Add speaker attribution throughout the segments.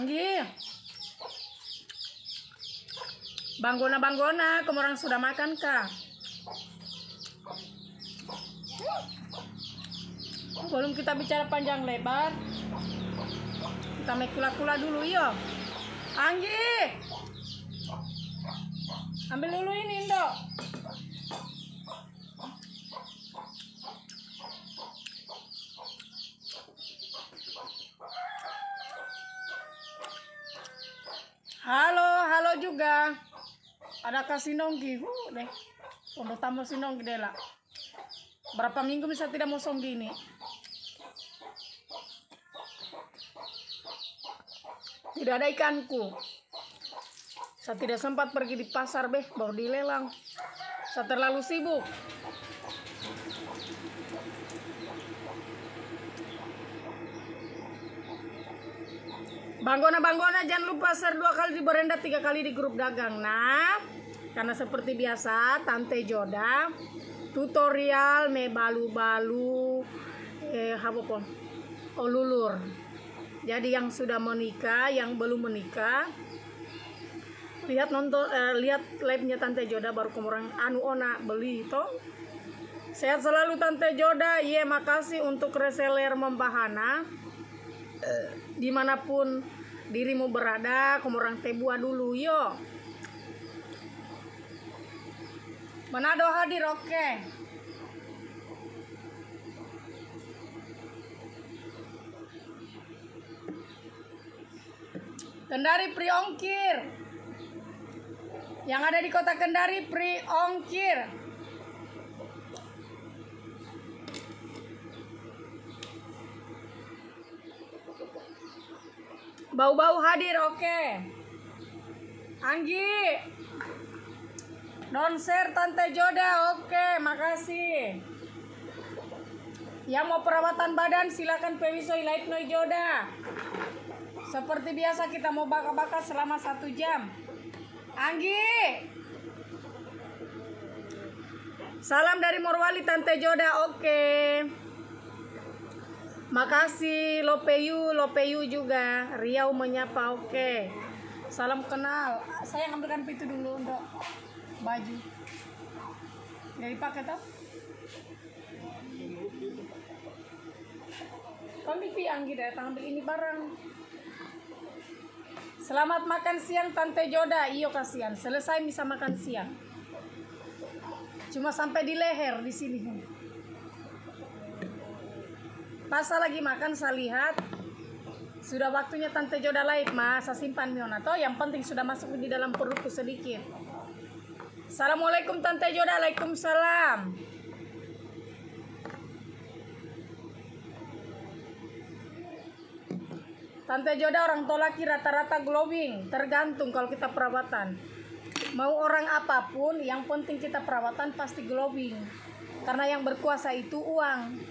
Speaker 1: Anggi, banggona, kamu orang sudah makan kah? Belum kita bicara panjang lebar, kita make kula-kula dulu yo. Anggi, ambil dulu ini Indo. Halo juga. Ada Sinonggi, deh. Untuk tambah Sinonggi deh lah. Berapa minggu bisa tidak mau songgi ini? Tidak ada ikanku. Saya tidak sempat pergi di pasar baru dilelang. Saya terlalu sibuk. Banggona, jangan lupa share 2 kali di beranda, 3 kali di grup dagang. Nah, karena seperti biasa Tante Joda tutorial me balu-balu lulur. Jadi yang sudah menikah, yang belum menikah, lihat live-nya Tante Joda baru kemurang ona beli toh. Sehat selalu Tante Joda. Iya, makasih untuk reseller membahana. Dimanapun dirimu berada, kamu orang tebua dulu yo. Manado hadir, oke. Kendari free ongkir. Yang ada di kota Kendari free ongkir. Bau-bau hadir, oke. Anggi, don't share Tante Joda, oke, makasih. Yang mau perawatan badan silakan Pewiso Light Noi Joda. Seperti biasa kita mau bakar-bakar selama 1 jam. Anggi, salam dari Morwali Tante Joda, oke. Makasih Lopeyu juga. Riau menyapa, oke. Salam kenal. Saya ambilkan itu dulu untuk baju. Nggak dipakai toh? Kami Anggi datang ambil ini barang. Selamat makan siang Tante Joda. Iyo kasihan. Selesai bisa makan siang. Cuma sampai di leher di sini. Pas lagi makan saya lihat sudah waktunya Tante Joda live, mas. Saya simpan Miona toh. Yang penting sudah masuk di dalam perutku sedikit. Assalamualaikum Tante Joda. Waalaikumsalam. Tante Joda orang tolaki rata-rata glowing. Tergantung kalau kita perawatan. Mau orang apapun, yang penting kita perawatan pasti glowing. Karena yang berkuasa itu uang.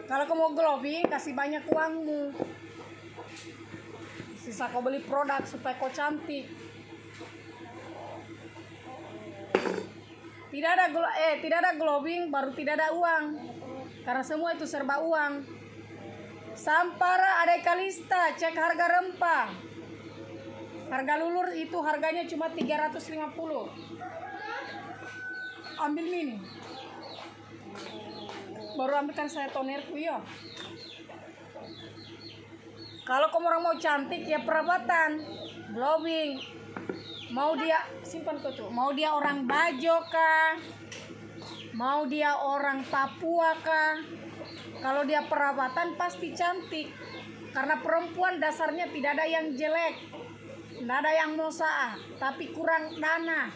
Speaker 1: Kalau kamu mau glowing, kasih banyak uangmu. Sisa kau beli produk supaya kau cantik. Tidak ada glowing baru tidak ada uang. Karena semua itu serba uang. Sampara ada Kalista, cek harga rempah. Harga lulur itu harganya cuma 350. Ambil mini. Baru ambilkan saya tonerku ya. Kalau kamu orang mau cantik ya perawatan, glowing. Mau dia simpan kau tuh. Mau dia orang Bajo kah? Mau dia orang Papua kah? Kalau dia perawatan pasti cantik. Karena perempuan dasarnya tidak ada yang jelek, tidak ada yang mosa, tapi kurang dana.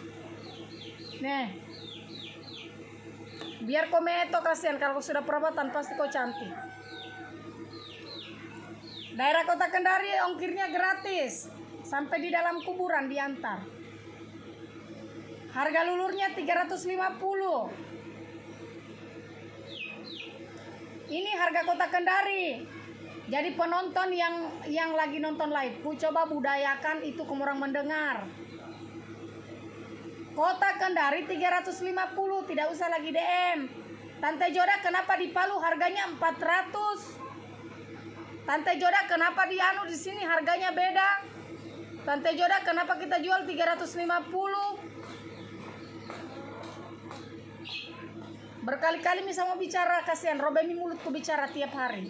Speaker 1: Nih. Biar kau meto kasihan, kalau sudah perawatan pasti kau cantik. Daerah kota Kendari ongkirnya gratis. Sampai di dalam kuburan diantar. Harga lulurnya 350. Ini harga kota Kendari. Jadi penonton yang lagi nonton live, ku coba budayakan itu kamu orang mendengar. Kota Kendari 350, tidak usah lagi DM. Tante Joda kenapa di Palu harganya 400? Tante Joda, kenapa di sini harganya beda? Tante Joda, kenapa kita jual 350? Berkali-kali misal mau bicara, kasihan Robemi mulutku bicara tiap hari.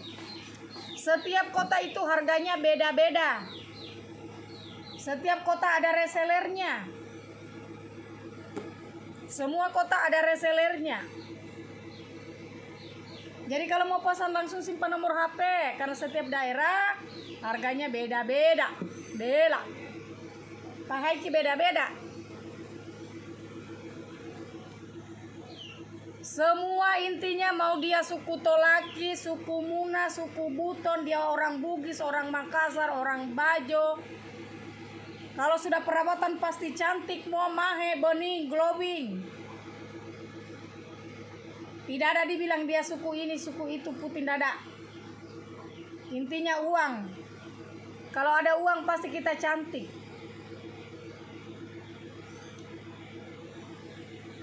Speaker 1: Setiap kota itu harganya beda-beda. Setiap kota ada resellernya. Semua kota ada resellernya. Jadi kalau mau pesan langsung simpan nomor HP, karena setiap daerah harganya beda-beda. Beda. Pak Haiki beda-beda. Semua intinya mau dia suku Tolaki, suku Muna, suku Buton, dia orang Bugis, orang Makassar, orang Bajo. Kalau sudah perawatan pasti cantik, mau mahe, bening, glowing. Tidak ada dibilang dia suku ini, suku itu, putih dada. Intinya uang. Kalau ada uang pasti kita cantik.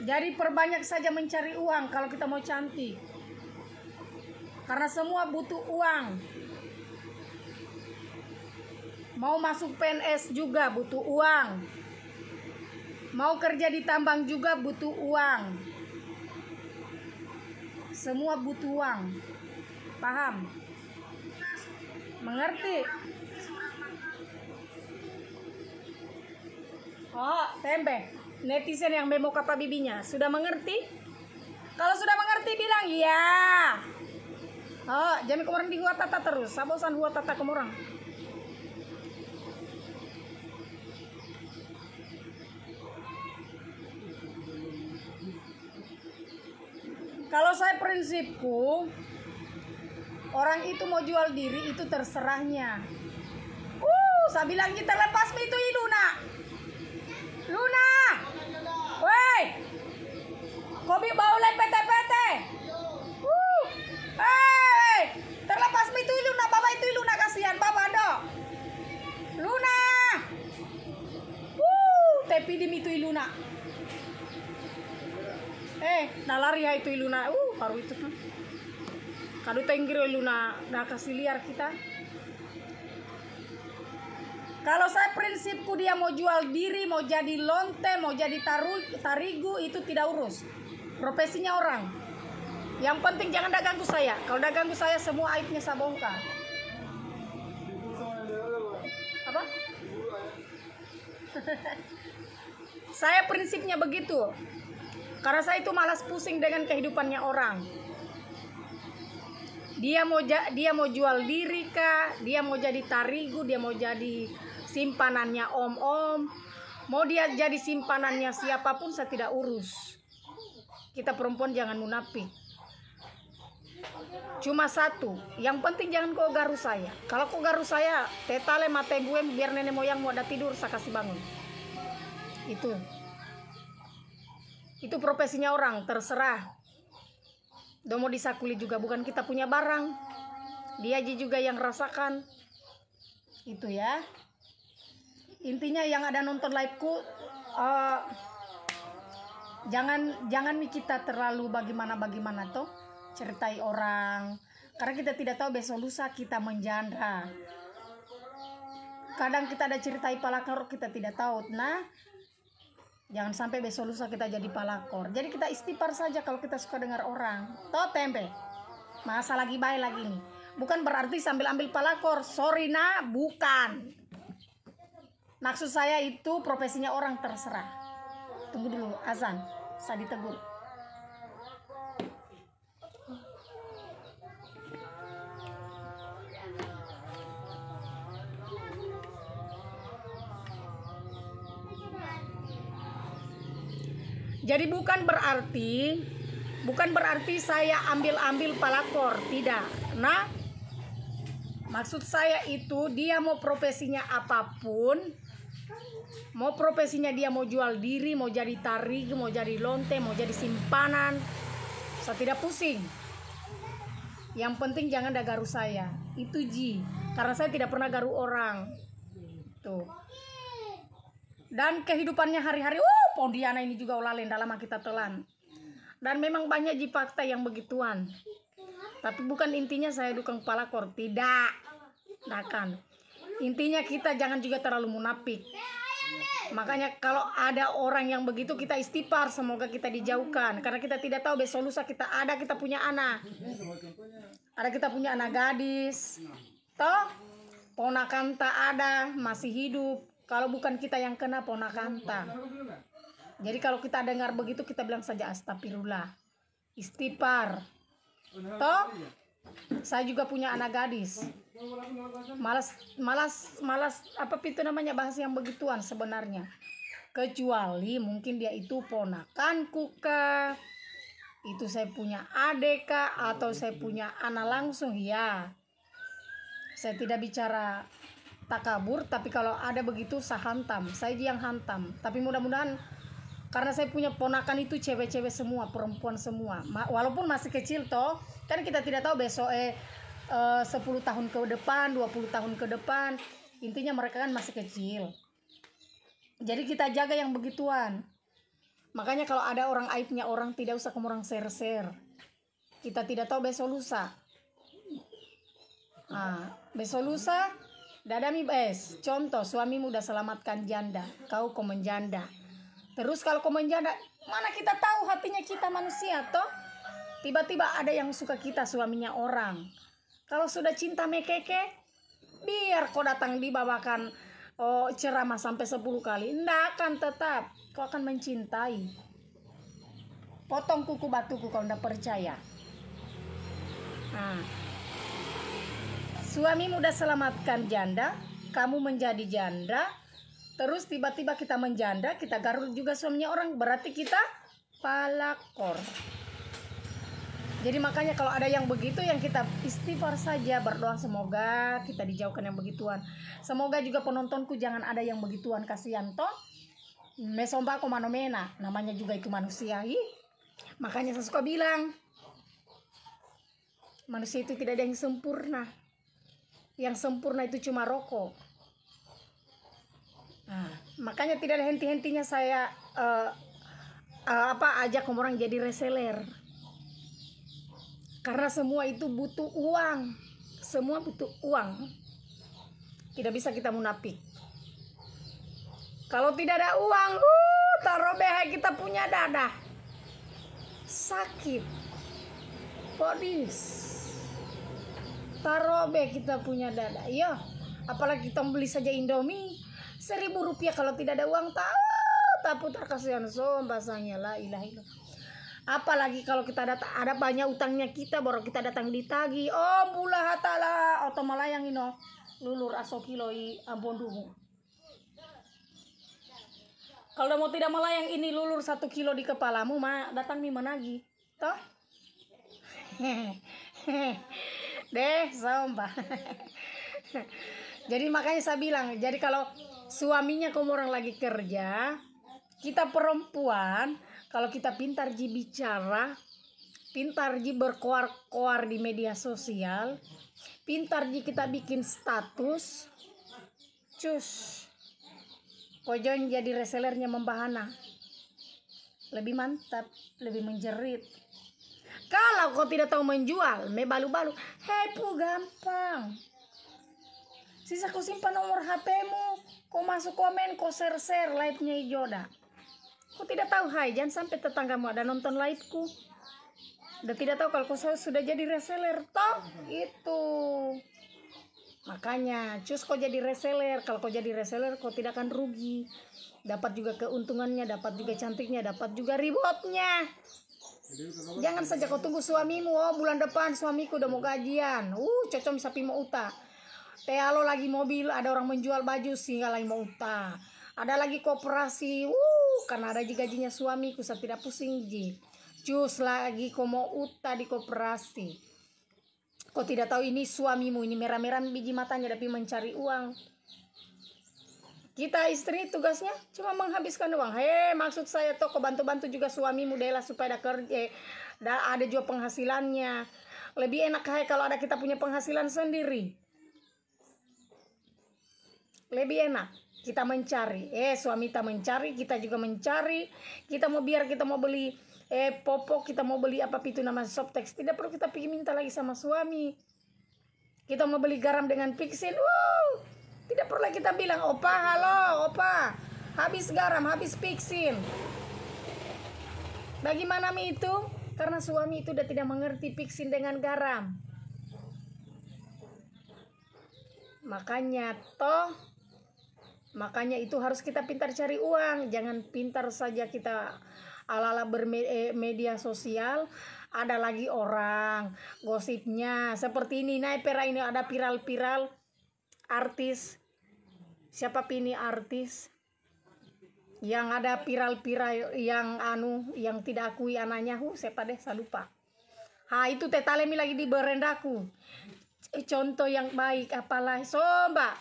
Speaker 1: Jadi perbanyak saja mencari uang kalau kita mau cantik. Karena semua butuh uang. Mau masuk PNS juga butuh uang. Mau kerja di tambang juga butuh uang. Semua butuh uang. Paham? Mengerti? Oh, tempe. Netizen yang memo kata bibinya. Sudah mengerti? Kalau sudah mengerti bilang ya. Oh, jangan kemarin di gua tata terus. Sabosan gua tata kemurang. Kalau saya prinsipku, orang itu mau jual diri itu terserahnya. Saya bilang kita lepas itu Luna. Luna. Woi. Kobi bau lain pete-pete. Hei. Terlepas itu Luna, baba itu Luna kasihan baba do. Luna. Tapi di itu Luna. Nalari ya itu Luna. Baru itu tuh. Kadu tenggir Luna, dah kasih liar kita. Kalau saya prinsipku dia mau jual diri, mau jadi lonte, mau jadi tarigu, itu tidak urus. Profesinya orang. Yang penting jangan dah ganggu saya. Kalau dah ganggu saya semua aibnya saya bongkar. Apa? Saya prinsipnya begitu. Karena saya itu malas pusing dengan kehidupannya orang. Dia mau jual diri kah? Dia mau jadi tarigu, dia mau jadi simpanannya om-om. Mau dia jadi simpanannya siapapun saya tidak urus. Kita perempuan jangan munafik. Cuma satu, yang penting jangan kau garu saya. Kalau kau garu saya, tetale mate gue biar nenek moyang mau ada tidur saya kasih bangun. Itu profesinya orang, terserah. Do mau disakuli juga bukan kita punya barang. Dia juga yang rasakan. Itu ya. Intinya yang ada nonton liveku, jangan kita terlalu bagaimana toh ceritai orang. Karena kita tidak tahu besok lusa kita menjanda. Kadang kita ada ceritai palakor kita tidak tahu. Nah, jangan sampai besok lusa kita jadi palakor. Jadi kita istighfar saja kalau kita suka dengar orang. Toh tempe. Masa lagi baik lagi nih. Bukan berarti sambil ambil palakor. Sorry nah, bukan. Maksud saya itu profesinya orang terserah. Tunggu dulu azan. Saya ditegur. Jadi bukan berarti saya ambil palakor, tidak. Nah, maksud saya itu dia mau profesinya apapun, mau profesinya dia mau jual diri, mau jadi tarik, mau jadi lonte, mau jadi simpanan, saya tidak pusing. Yang penting jangan ada garu saya, itu karena saya tidak pernah garu orang. Tuh. Dan kehidupannya hari-hari, Pondiana ini juga ulalen dalam kita telan. Dan memang banyak fakta yang begituan. Tapi bukan intinya saya dukung palakor, tidak. Nah kan, intinya kita jangan juga terlalu munafik. Makanya kalau ada orang yang begitu kita istighfar, semoga kita dijauhkan. Karena kita tidak tahu besok lusa kita punya anak. Ada kita punya anak gadis. Toh, ponakan tak ada, masih hidup. Kalau bukan kita yang kena, ponakan tak. Jadi kalau kita dengar begitu kita bilang saja astagfirullah. Istighfar. Toh, saya juga punya anak gadis. Malas apa itu namanya bahas yang begituan sebenarnya. Kecuali mungkin dia itu ponakanku kah, itu saya punya adik kah, atau saya punya anak langsung, ya. Saya tidak bicara takabur, tapi kalau ada begitu saya hantam, saya yang hantam. Tapi mudah-mudahan karena saya punya ponakan itu cewek-cewek semua, perempuan semua. Walaupun masih kecil toh, kan kita tidak tahu besok 10 tahun ke depan, 20 tahun ke depan. Intinya mereka kan masih kecil. Jadi kita jaga yang begituan. Makanya kalau ada orang aibnya orang, tidak usah kamu orang share-share. Kita tidak tahu besok lusa. Besok lusa dadami bes. Contoh, suamimu udah selamatkan janda, kau menjanda. Terus kalau kau menjanda, mana kita tahu hatinya kita manusia toh? Tiba-tiba ada yang suka kita, suaminya orang. Kalau sudah cinta mekeke, biar kau datang dibawakan ceramah sampai 10 kali, ndak akan tetap. Kau akan mencintai. Potong kuku batuku kalau ndak percaya. Suamimu udah selamatkan janda, kamu menjadi janda. Terus tiba-tiba kita menjanda, kita garuk juga suaminya orang, berarti kita palakor. Jadi makanya kalau ada yang begitu, yang kita istighfar saja, berdoa semoga kita dijauhkan yang begituan. Semoga juga penontonku jangan ada yang begituan, kasihan toh. Mesomba ko manomena, namanya juga itu manusia. Makanya saya suka bilang, manusia itu tidak ada yang sempurna. Yang sempurna itu cuma rokok. Makanya tidak ada henti-hentinya saya ajak orang jadi reseller. Karena semua itu butuh uang. Semua butuh uang. Tidak bisa kita munafik. Kalau tidak ada uang, taruh behai kita punya dada. Sakit. Podis. Taruh be kita punya dada. Ya, apalagi kita beli saja Indomie. 1.000 rupiah kalau tidak ada uang, tak putar kasihan bahasanya la ilaha illallah. Apalagi kalau kita ada banyak utangnya kita, baru kita datang ditagi. Bula hatala atau malayang ino lulur aso kiloi abondumu. Kalau mau tidak melayang ini lulur 1 kilo di kepalamu, datang nih menagi, toh? Deh, sombah. Jadi makanya saya bilang, jadi kalau suaminya kamu orang lagi kerja, kita perempuan, kalau kita pintar bicara, pintar berkoar-koar di media sosial, pintar kita bikin status, cus, kojon jadi resellernya membahana, lebih mantap, lebih menjerit. Kalau kau tidak tahu menjual, balu-balu, hepu gampang. Sisa kau simpan nomor HP-mu, kau masuk komen, kau share live-nya Ijoda. Kau tidak tahu, jangan sampai tetanggamu ada nonton live-ku. Dan tidak tahu kalau kau sudah jadi reseller, toh itu. Makanya, cus kau jadi reseller. Kalau kau jadi reseller, kau tidak akan rugi. Dapat juga keuntungannya, dapat juga cantiknya, dapat juga rewardnya. Jangan saja kau tunggu suamimu, bulan depan suamiku udah mau gajian. Cocok sapi mau uta. Tealo lagi mobil, ada orang menjual baju sehingga lagi mau uta. Ada lagi koperasi, karena ada gajinya suamiku, saya tidak pusing ji. Cus lagi kau mau uta di koperasi. Kau tidak tahu ini suamimu, ini merah-merah biji matanya tapi mencari uang. Kita istri tugasnya cuma menghabiskan uang. Maksud saya toh kau bantu-bantu juga suamimu deh lah supaya ada kerja, ada juga penghasilannya. Lebih enak kalau ada kita punya penghasilan sendiri. Lebih enak kita mencari, suami kita mencari, kita juga mencari. Kita mau beli popok, kita mau beli apa itu nama Softex, tidak perlu kita pergi minta lagi sama suami. Kita mau beli garam dengan Pixin, tidak perlu kita bilang, opa, halo, opa, habis garam, habis Pixin. Bagaimana Mi itu? Karena suami itu udah tidak mengerti Pixin dengan garam. Makanya itu harus kita pintar cari uang. Jangan pintar saja kita ala-ala bermedia sosial. Ada lagi orang gosipnya seperti ini. Nah, pera ini ada viral-viral artis. Siapa ini artis? Yang ada viral-viral yang tidak akui anaknya. Siapa deh, saya lupa. Itu tetalemi lagi di berendaku. Contoh yang baik apalah. Mbak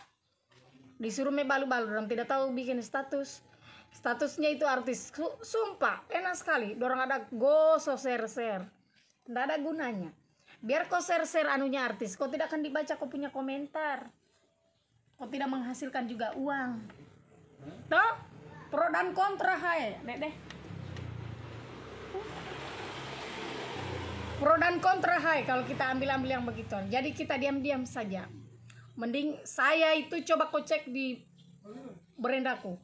Speaker 1: disuruh balu-balu, orang tidak tahu bikin statusnya itu artis. Sumpah enak sekali. Dorang ada goso share. Tidak ada gunanya. Biar kau share anunya artis, kau tidak akan dibaca, kau punya komentar, kau tidak menghasilkan juga uang. Toh pro dan kontra deh. Pro dan kontra kalau kita ambil yang begitu. Jadi kita diam-diam saja. Mending saya itu coba kau cek di berendaku.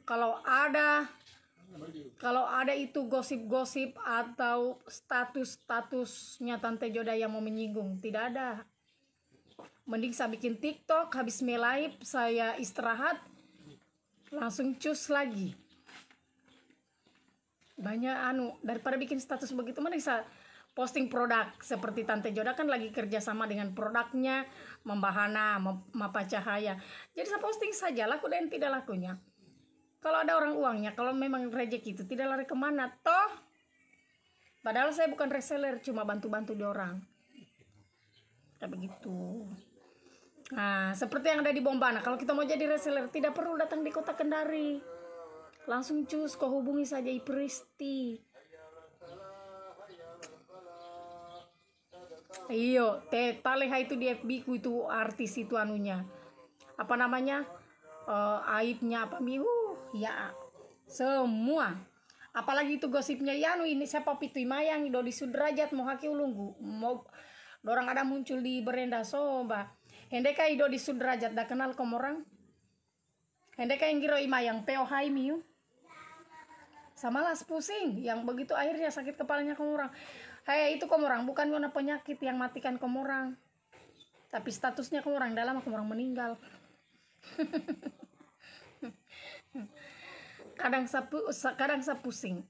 Speaker 1: Kalau ada itu gosip-gosip atau statusnya Tante Joda yang mau menyinggung, tidak ada. Mending saya bikin TikTok, habis live saya istirahat, langsung cus lagi. Banyak daripada bikin status begitu, mending saya posting produk. Seperti Tante Joda kan lagi kerjasama dengan produknya, Membahana, Mapa Cahaya. Jadi saya posting saja, laku dan tidak lakunya. Kalau ada orang uangnya, kalau memang rezeki itu tidak lari kemana, toh. Padahal saya bukan reseller, cuma bantu-bantu di orang. Kayak begitu. Nah, seperti yang ada di Bombana. Kalau kita mau jadi reseller, tidak perlu datang di kota Kendari. Langsung cus, kau hubungi saja Ipristi. Iyo, Taleha itu di FB ku itu artis itu anunya. Apa namanya? Aibnya apa ya semua. Apalagi itu gosipnya ini siapa Pitu Mayang, Dodi Sudrajat, mau haki ulunggu. Mau dorang ada muncul di berenda soba. Hendeka Dodi Sudrajat dah kenal komorang. Hendeka yang giro Imayang Peo Haimi. Sama lah pusing, yang begitu akhirnya sakit kepalanya komorang. Itu komorang bukan karena penyakit yang matikan komorang. Tapi statusnya komorang dalam komorang meninggal. kadang saya pusing.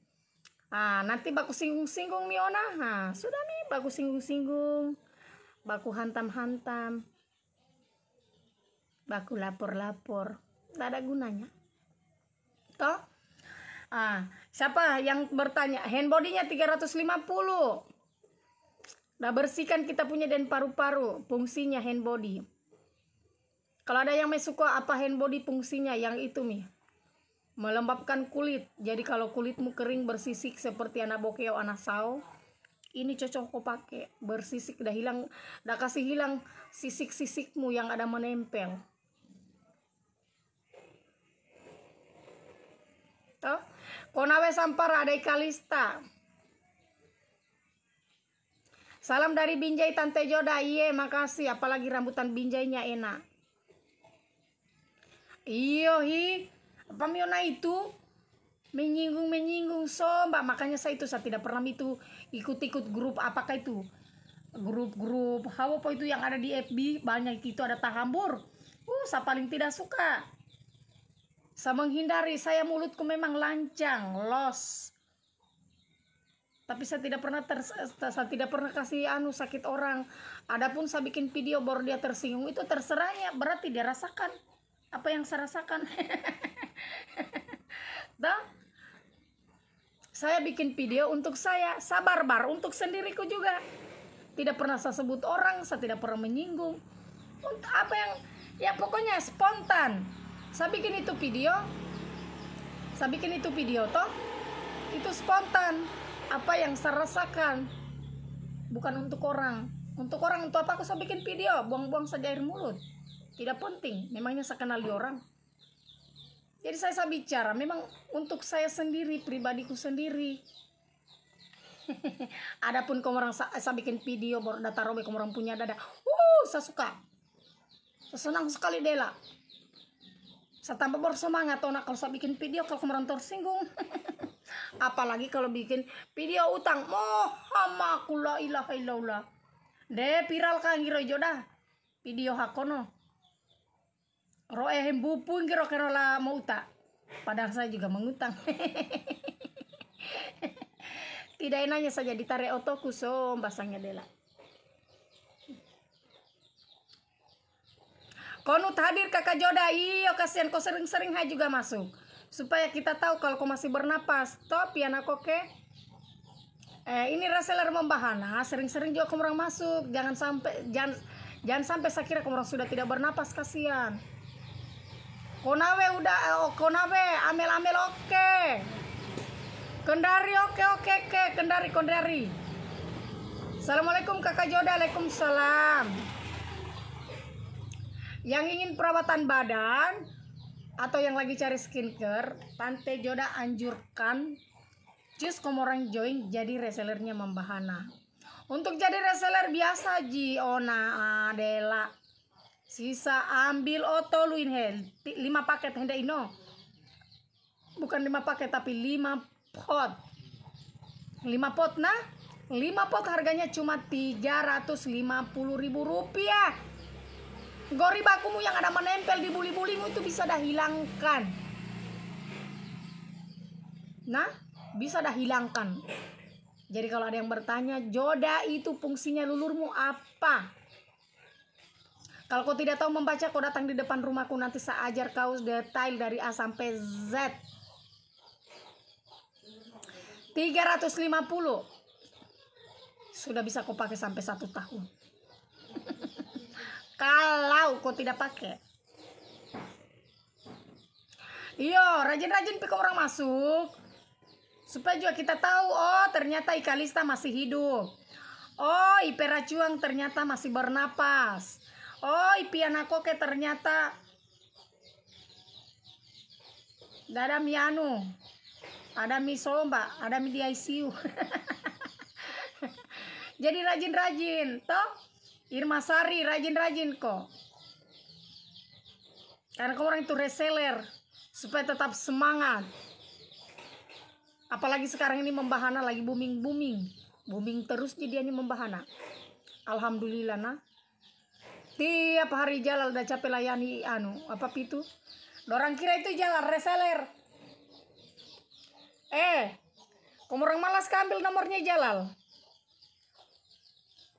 Speaker 1: Nanti baku singgung-singgung Miona. Sudah nih baku singgung-singgung, baku hantam-hantam, baku lapor-lapor, tidak ada gunanya. Toh? Siapa yang bertanya? Handbody-nya 350. Udah bersihkan kita punya dan paru-paru, fungsinya handbody. Kalau ada yang suka apa handbody fungsinya, yang itu melembabkan kulit. Jadi kalau kulitmu kering bersisik seperti anak bokeo, anak sao, ini cocok kau pakai. Bersisik dah hilang, dah kasih hilang sisik-sisikmu yang ada menempel. Toh? Konawe Sampara ada Kalista. Salam dari Binjai Tante Joda. Iye, makasih. Apalagi rambutan Binjainya enak. Iyo apa Miona itu menyinggung Mbak. Makanya saya tidak pernah itu ikut grup. Apakah itu grup apa itu yang ada di FB banyak itu ada tahambur. Saya paling tidak suka. Saya menghindari, saya mulutku memang lancang, los. Tapi saya tidak pernah kasih sakit orang. Adapun saya bikin video baru dia tersinggung, itu terserahnya, berarti dia rasakan apa yang saya rasakan. Saya bikin video untuk saya barbar untuk sendiriku juga. Tidak pernah saya sebut orang, saya tidak pernah menyinggung. Untuk apa yang pokoknya spontan. Saya bikin itu video toh itu spontan, apa yang saya rasakan, bukan untuk orang. Untuk apa aku saya bikin video? Buang-buang saja air mulut, tidak penting. Memangnya saya kenal di orang. Jadi saya bicara memang untuk saya sendiri, pribadiku sendiri. Adapun komorang saya bikin video baru data robe komorang punya dada. Saya suka. Saya senang sekali Dela. Saya tambah bersemangat kalau saya bikin video kalau komorang tersinggung. Apalagi kalau bikin video utang. Muhammad la ilaha illallah. De viral kan giro joda. Video hakono. Roe hembupun kira-kira lah mau utak. Padahal saya juga mengutang. Tidak enaknya saja ditarik otoku basangnya Dela. Konut hadir kakak Joda. Iyo kasihan kau sering-sering hai juga masuk. Supaya kita tahu kalau kau masih bernapas. Top ya nak oke. Ini reseller membahana. Sering-sering juga kau orang masuk. Jangan sampai saya kira kau orang sudah tidak bernapas, kasihan. Konawe udah, konawe amel-amel oke. Kendari oke. Kendari. Assalamualaikum kakak Joda. Waalaikumsalam. Yang ingin perawatan badan atau yang lagi cari skincare, Tante Joda anjurkan just komorang join jadi resellernya membahana. Untuk jadi reseller biasa Ona Adela. Sisa ambil luin hel 5 paket hendak ino. Bukan 5 paket tapi 5 pot. 5 pot nah. 5 pot harganya cuma Rp350.000. Gori bakumu yang ada menempel di buli-bulimu itu bisa dah hilangkan. Nah, bisa dah hilangkan. Jadi kalau ada yang bertanya, Joda itu fungsinya lulurmu apa? Kalau kau tidak tahu membaca, kau datang di depan rumahku, nanti saya ajar kau detail dari A sampai Z. 350 sudah bisa kau pakai sampai 1 tahun. Kalau kau tidak pakai. Iyo, rajin-rajin pikir orang masuk. Supaya juga kita tahu, ternyata Ikalista masih hidup. Ipera Cuang ternyata masih bernapas. Ipiana Koke ternyata ada mianu, ada mi somba, ada mi di ICU. Jadi rajin-rajin, toh Irma Sari rajin-rajin kok. Karena kamu orang itu reseller supaya tetap semangat. Apalagi sekarang ini membahana lagi booming terus jadi ini membahana. Alhamdulillah nah. Tiap hari Jalal udah capek layani apa itu? Dorang kira itu Jalal reseller. Kamu orang malas ambil nomornya Jalal.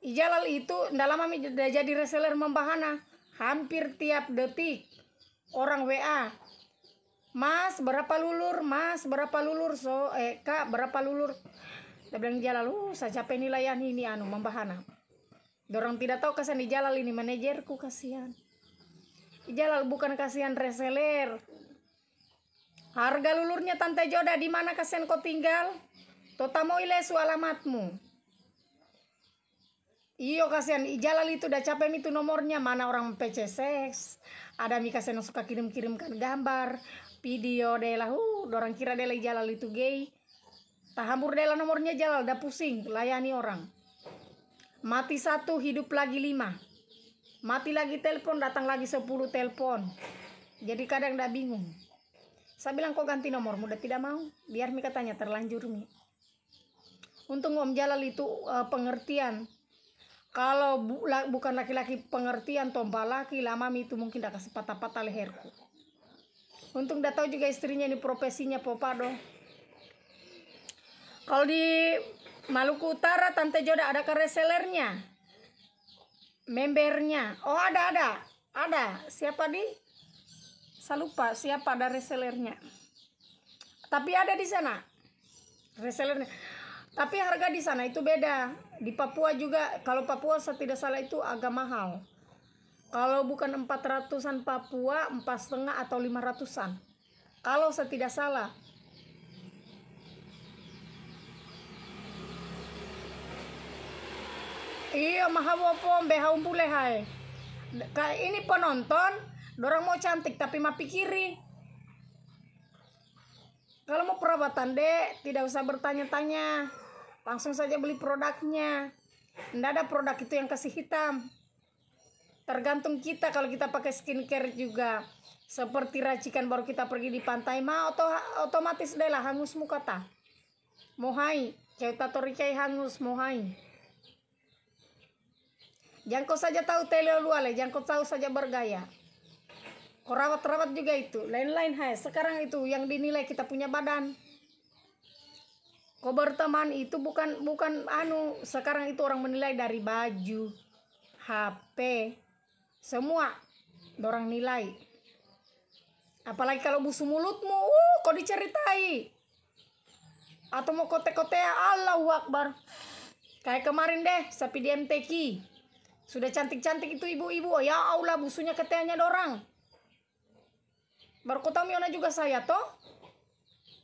Speaker 1: Jalal itu ndak lama udah jadi reseller membahana. Hampir tiap detik orang WA. Mas berapa lulur? Kak berapa lulur? Dia bilang Jalal, saya capek nih layani ini membahana. Dorang tidak tahu kasihan di Jalal ini manajerku kasihan. Jalal bukan kasihan reseller. Harga lulurnya Tante Joda di mana kasihan kau tinggal? Totamoilesu alamatmu. Iyo kasihan Jalal itu udah capek itu nomornya, mana orang PCS. Ada mi kasihan suka kirim-kirimkan gambar, video Dela. Dorang kira Dela Jalal itu gay. Tahambur Dela nomornya Jalal udah pusing layani orang. Mati 1, hidup lagi 5. Mati lagi telepon, datang lagi 10 telepon. Jadi kadang udah bingung. Saya bilang kok ganti nomormu, udah tidak mau. Biar mi katanya terlanjur mi. Untung Om Jalal itu pengertian. Kalau bukan laki-laki pengertian, tomba laki lama mi itu mungkin udah kasih patah-patah leherku. Untung udah tahu juga istrinya ini profesinya popado. Kalau di Maluku Utara Tante Joda ada resellernya, membernya. Ada. Siapa di? Saya lupa siapa ada resellernya. Tapi ada di sana resellernya. Tapi harga di sana itu beda. Di Papua juga, kalau Papua saya tidak salah itu agak mahal. Kalau bukan 400-an Papua, 4,5 atau 500-an. Kalau saya tidak salah. Iya mahawopom behau pule hai. Ini penonton, dorang mau cantik tapi mah pikiri. Kalau mau perawatan dek, tidak usah bertanya-tanya. langsung saja beli produknya. Nggak ada produk itu yang kasih hitam. Tergantung kita, kalau kita pakai skincare juga seperti racikan baru kita pergi di pantai mah otomatis deh lah hangus muka ta. Mohai, kita toricai hangus mohai. Jangan kau saja tahu tele luale, jangan kau tahu saja bergaya. Kau rawat-rawat juga itu, lain-lain hai. Sekarang itu yang dinilai kita punya badan. Kau berteman itu bukan sekarang itu orang menilai dari baju, HP, semua orang nilai. Apalagi kalau busu mulutmu, kau diceritai. Atau mau kote-kote, Allahu Akbar. Kayak kemarin deh, sapi di MTQ. Sudah cantik-cantik itu ibu-ibu, ya Allah busunya keteanya dorang. Baru kau tahu Miona juga saya toh.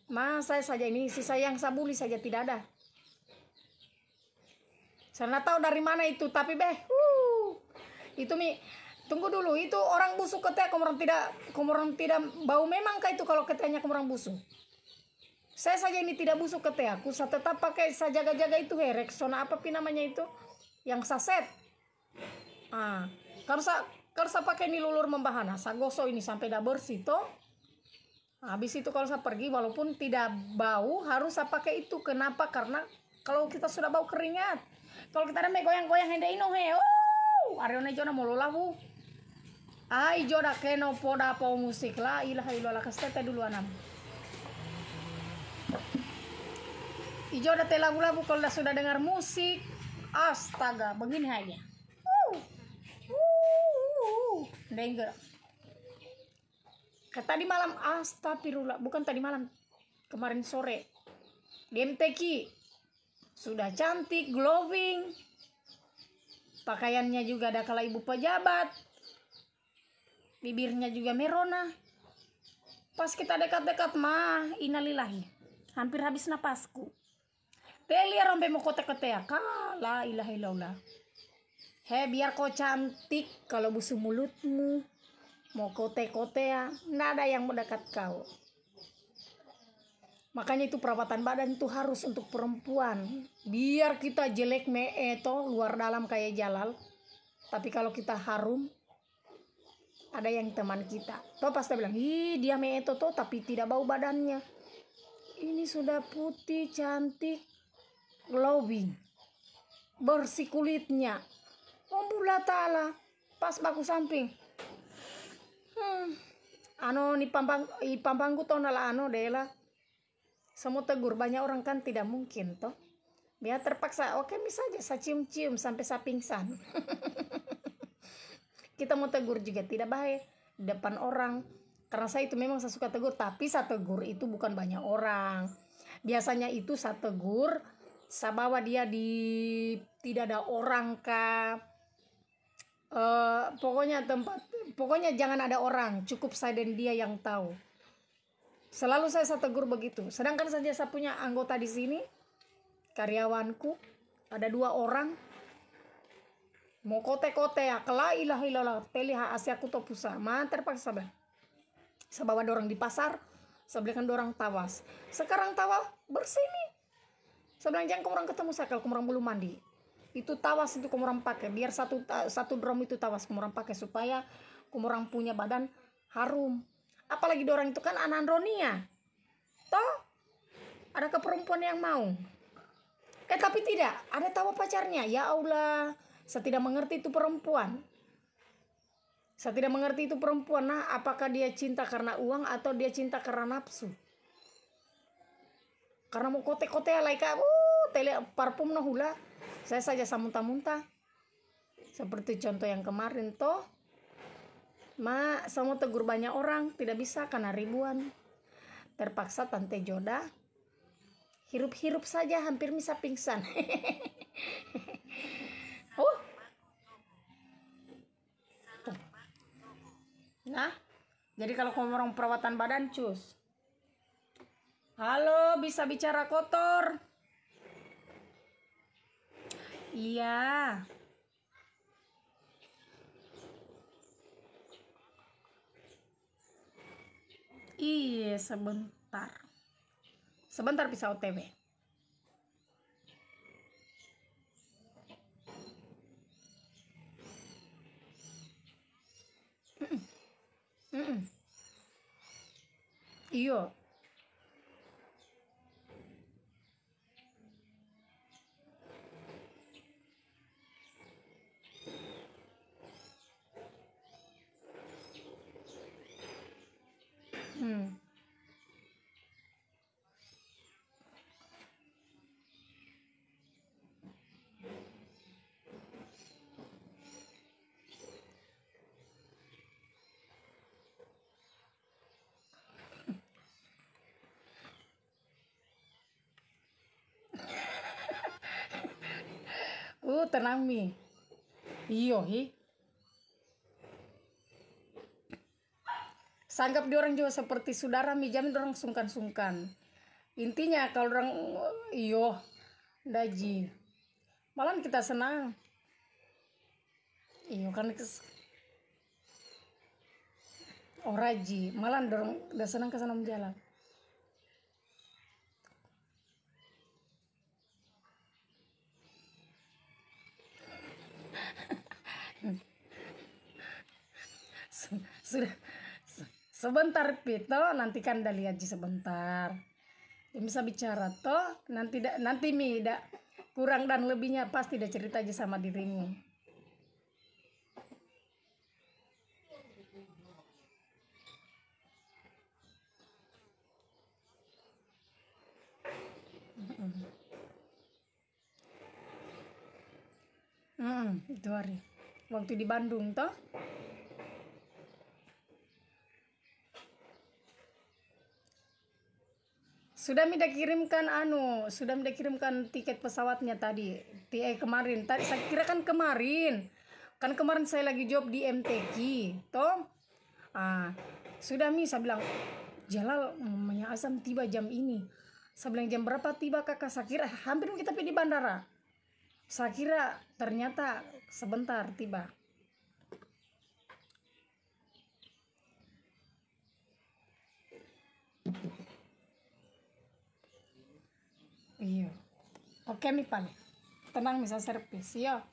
Speaker 1: Mas saya saja ini si sayang sabuli saja tidak ada. Saya tahu dari mana itu, tapi itu tunggu dulu, itu orang busuk ketea, komorang tidak bau memang kah itu kalau keteanya komorang busuk. Saya saja ini tidak busuk ketea, aku tetap pakai saya jaga-jaga itu Rexona apa namanya itu yang saset. Kalau saya pakai ini lulur membahana, saya gosok ini sampai dah bersih toh. Habis itu kalau saya pergi walaupun tidak bau harus saya pakai itu. Kenapa? Karena kalau kita sudah bau keringat, kalau kita ada goyang-goyang hende ino arione jona molola bu. Ai joda keno poda po musik la ilaha illallah kastete dulu anam. Ijo udah lagu-lagu kalau sudah dengar musik, astaga, begini aja. Dengar. Tadi malam, astagfirullah, bukan tadi malam, kemarin sore di MTQ sudah cantik, glowing, pakaiannya juga ada kala ibu pejabat, bibirnya juga merona. Pas kita dekat-dekat mah, innalillahi, hampir habis napasku. Telia rompe mau kote-kotea, kala ilaha illallah. Biar kau cantik, kalau busuk mulutmu, mau kote-kotea, nggak ada yang mendekat kau. Makanya itu perawatan badan itu harus untuk perempuan. Biar kita jelek meeto, luar dalam kayak Jalal. Tapi kalau kita harum, ada yang teman kita. Toh pasti bilang, dia meeto toh, tapi tidak bau badannya. Ini sudah putih, cantik, glowing, bersih kulitnya. Mula ta'ala, pas baku samping. Ni pampangku toh nala dela. Semua tegur, banyak orang kan tidak mungkin toh. Biar terpaksa, oke misalnya saya cium-cium sampai saya pingsan. Kita mau tegur juga tidak baik di depan orang. Karena saya itu memang saya suka tegur, tapi saya tegur itu bukan banyak orang. Biasanya itu saya tegur, saya bawa dia di tidak ada orang kah. Pokoknya jangan ada orang, cukup saya dan dia yang tahu. Selalu saya tegur begitu. Sedangkan saja saya punya anggota di sini, karyawanku, ada 2 orang. Mau kote-kote ya, kala ilaha illallah, teliha asyaku topusa. Terpaksa bang. Saya bawa dorang di pasar, saya belikan dorang tawas. Sekarang tawa bersih nih. Saya bilang jangan orang ketemu saya kalau orang belum mandi. Itu tawas itu orang pakai, biar satu drum itu tawas orang pakai supaya orang punya badan harum. Apalagi dorang itu kan anandronia. Toh ada ke perempuan yang mau. Tapi tidak, ada tawa pacarnya. Ya Allah, saya tidak mengerti itu perempuan. Saya tidak mengerti itu perempuan. Nah, apakah dia cinta karena uang atau dia cinta karena nafsu? Karena mau kote-kote alaika, tele parfum no hula. Saya saja samunta-munta. Seperti contoh yang kemarin toh. Saya mau tegur banyak orang, tidak bisa karena ribuan. Terpaksa Tante Joda hirup-hirup saja, hampir bisa pingsan. Nah, jadi kalau kamu orang perawatan badan cus. Halo, bisa bicara kotor? Iya. Iya, sebentar. Sebentar bisa OTW. Mm-mm. Iyo. Hmm. Tenang mi. Iyo hi. Sanggap dia orang juga seperti saudara mi, jangan orang sungkan-sungkan. Intinya kalau orang iyo daji. Malah kita senang. Iyo kan oraji, malah dorong udah senang ke sana menjalan. Sudah sebentar Pito, nanti kan dah lihat sebentar. Ya, bisa bicara toh, nanti mi kurang dan lebihnya pasti dah cerita aja sama dirimu. Itu hari waktu di Bandung toh. Sudah minta kirimkan tiket pesawatnya tadi. Kemarin. Tadi saya kira kan kemarin. Kan kemarin saya lagi job di MTQ, toh. Sudah saya bilang, Jalal namanya Azam tiba jam ini. Saya bilang jam berapa tiba kakak? Saya kira hampir kita pergi di bandara. Saya kira ternyata sebentar tiba. Iya. Oke mi pan. Tenang bisa servis. Iya.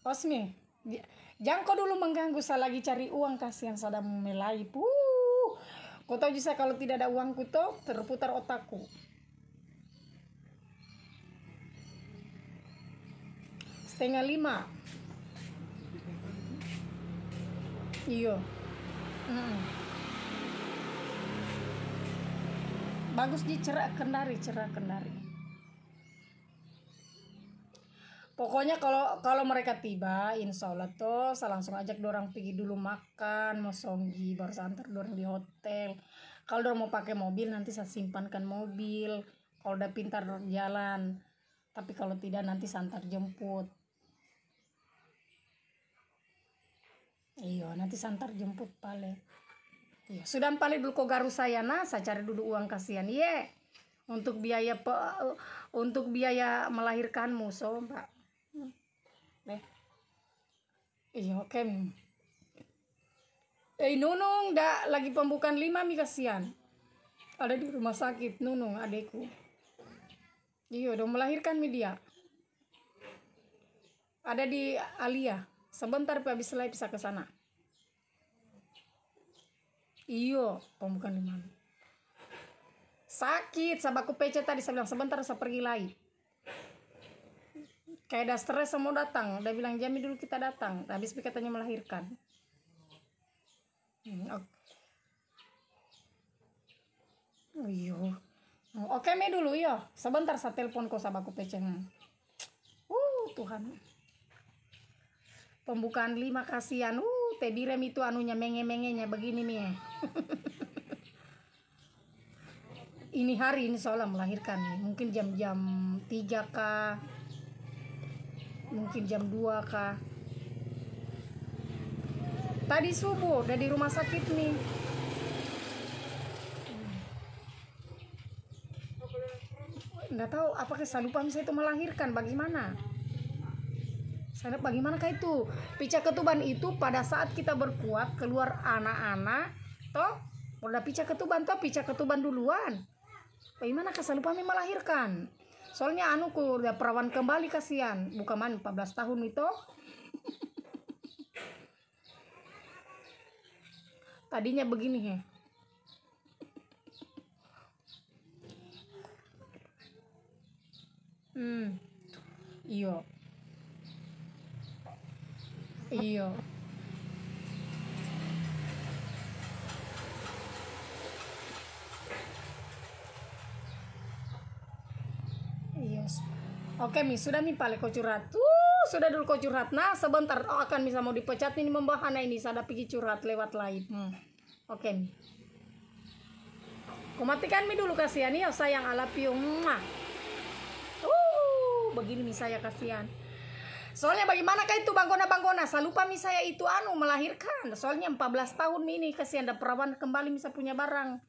Speaker 1: Osmi. Jangan kau dulu mengganggu, saya lagi cari uang, kasihan saya melai. Kau tahu juga kalau tidak ada uangku tuh terputar otakku. Setengah 5. Iya. Bagus di cerah Kendari. Pokoknya kalau mereka tiba, insya Allah tuh saya langsung ajak dorang pergi dulu makan, mau songgi, baru saya antar dorang di hotel. Kalau dorang mau pakai mobil, nanti saya simpankan mobil. Kalau udah pintar jalan, tapi kalau tidak nanti saya antar jemput. Iya, nanti saya antar jemput pale. Iya, sudah pale dulu kok garu saya saya cari dulu uang kasihan. Iya, untuk biaya melahirkanmu, so Pak. Iya, oke. Nunung lagi pembukaan 5 mi kasihan. Ada di rumah sakit Nunung adekku. Iya, udah melahirkan mi dia. Ada di Alia. Sebentar Pak habis live bisa ke sana. Iya, pembukaan 5. Sakit, sabaku PC tadi saya bilang sebentar saya pergi lagi. Kayak ada stres mau datang, udah bilang Jami dulu kita datang, habis katanya melahirkan. Iya. Oke me dulu ya, sebentar saya telepon kok sabaku PC. Tuhan. Pembukaan 5 kasihan. Tebirem itu anunya menge-mengenya begini mi. Ini hari ini soalnya melahirkan, mungkin jam-jam 3 kah, mungkin jam 2 kah. Tadi subuh udah di rumah sakit nih. Nggak tahu apakah saya lupa misalnya itu melahirkan bagaimana. Saya bagaimana kah itu? Pica ketuban itu pada saat kita berkuat keluar anak-anak, toh udah pica ketuban duluan. Bagaimana kah saya lupa melahirkan? Soalnya anuku udah perawan kembali kasihan, bukan man 14 tahun itu. Tadinya begini he. Iya. Iya. Iya. Oke mi, sudah mi pale kau curhat. Sudah dulu kau curhat. Nah, sebentar akan bisa mau dipecat ini membahana ini. Sada pergi curhat lewat live. Oke mi. Kau matikan mi dulu kasihan ya sayang alapium. Begini mi saya kasihan. Soalnya bagaimana kah itu banggona saya lupa mi saya itu melahirkan. Soalnya 14 tahun mi ini kasihan ada perawan kembali bisa punya barang.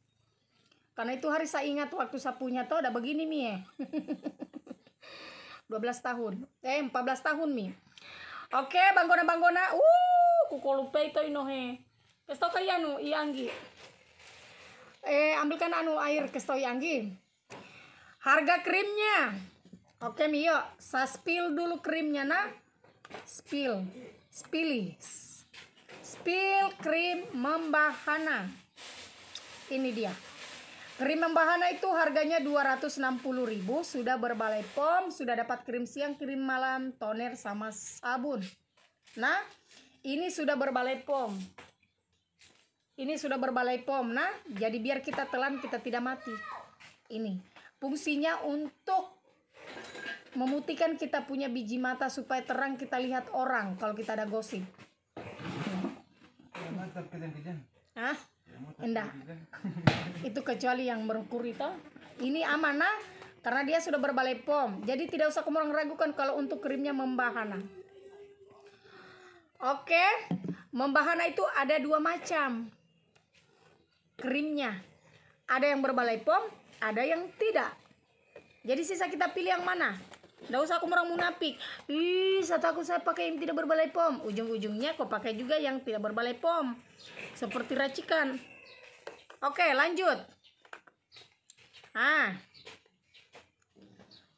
Speaker 1: Karena itu hari saya ingat waktu saya punya tuh ada begini mi 12 tahun. 14 tahun mi. Oke, banggona. Kuko lupa itu inohe. Kesto kaya ianggi. Ambilkan air kesto ianggi. Harga krimnya. Oke mi yuk, saya spill dulu krimnya nah. Spill krim membahana. Ini dia. Krim membahana itu harganya 260.000, sudah berbalai POM, sudah dapat krim siang, krim malam, toner sama sabun. Nah, ini sudah berbalai POM. Nah, jadi biar kita telan kita tidak mati. Ini fungsinya untuk memutihkan kita punya biji mata supaya terang kita lihat orang kalau kita ada gosip. Hah? Enggak. Itu kecuali yang berkur itu. Ini amanah karena dia sudah berbalai POM. Jadi tidak usah kamu ragukan kalau untuk krimnya membahana. Oke, membahana itu ada 2 macam krimnya. Ada yang berbalai POM, ada yang tidak. Jadi sisa kita pilih yang mana. Nggak usah aku orang munafik. Saya takut saya pakai yang tidak berbalai POM. Ujung-ujungnya kok pakai juga yang tidak berbalai POM. Seperti racikan. Oke, lanjut.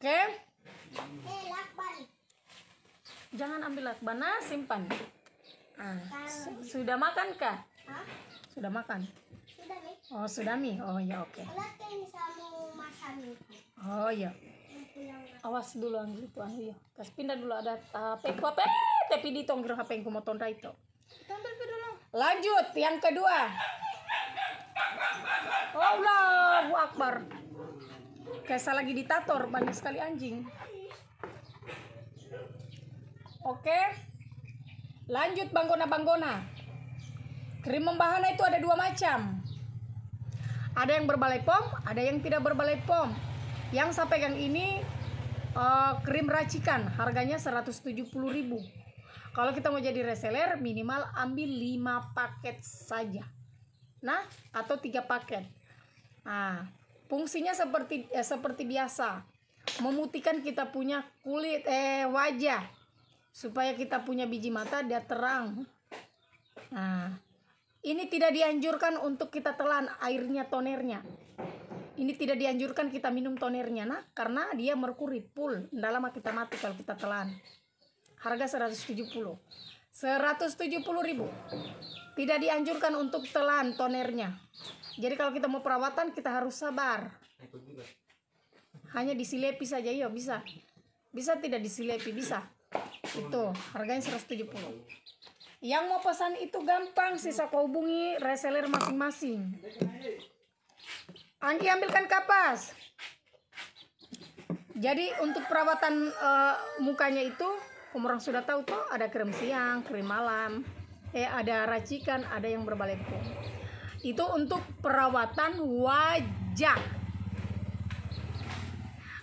Speaker 1: Oke. Jangan ambil lakban, simpan. Sudah makan kah? Sudah makan. Oh, sudah mi. Oh ya, oke. Oh ya. Awas dulu gitu ya. Kas pindah dulu ada tapi di tonggir HP yang mau tonda itu. Lanjut yang kedua. Allahu Akbar. Kayak saya lagi ditator, banyak sekali anjing. Oke. Lanjut banggona. Krim membahana itu ada 2 macam. Ada yang berbalai POM, ada yang tidak berbalai POM. Yang saya pegang ini krim racikan, harganya 170.000. Kalau kita mau jadi reseller minimal ambil 5 paket saja. Nah, atau 3 paket. Nah, fungsinya seperti biasa, memutihkan kita punya kulit wajah supaya kita punya biji mata dia terang. Nah, ini tidak dianjurkan untuk kita telan airnya, tonernya. Ini tidak dianjurkan kita minum tonernya, nah, karena dia merkuri full. Nggak lama kita mati kalau kita telan. Harga 170.000. Tidak dianjurkan untuk telan tonernya. Jadi kalau kita mau perawatan kita harus sabar. Hanya disilepi saja, ya bisa. Bisa tidak disilepi, bisa. Itu harganya 170. Yang mau pesan itu gampang, sisa kau hubungi reseller masing-masing. Anggi ambilkan kapas. Jadi untuk perawatan mukanya itu, orang sudah tahu tuh ada krim siang, krim malam, ada racikan, ada yang berbalai POM. Itu untuk perawatan wajah.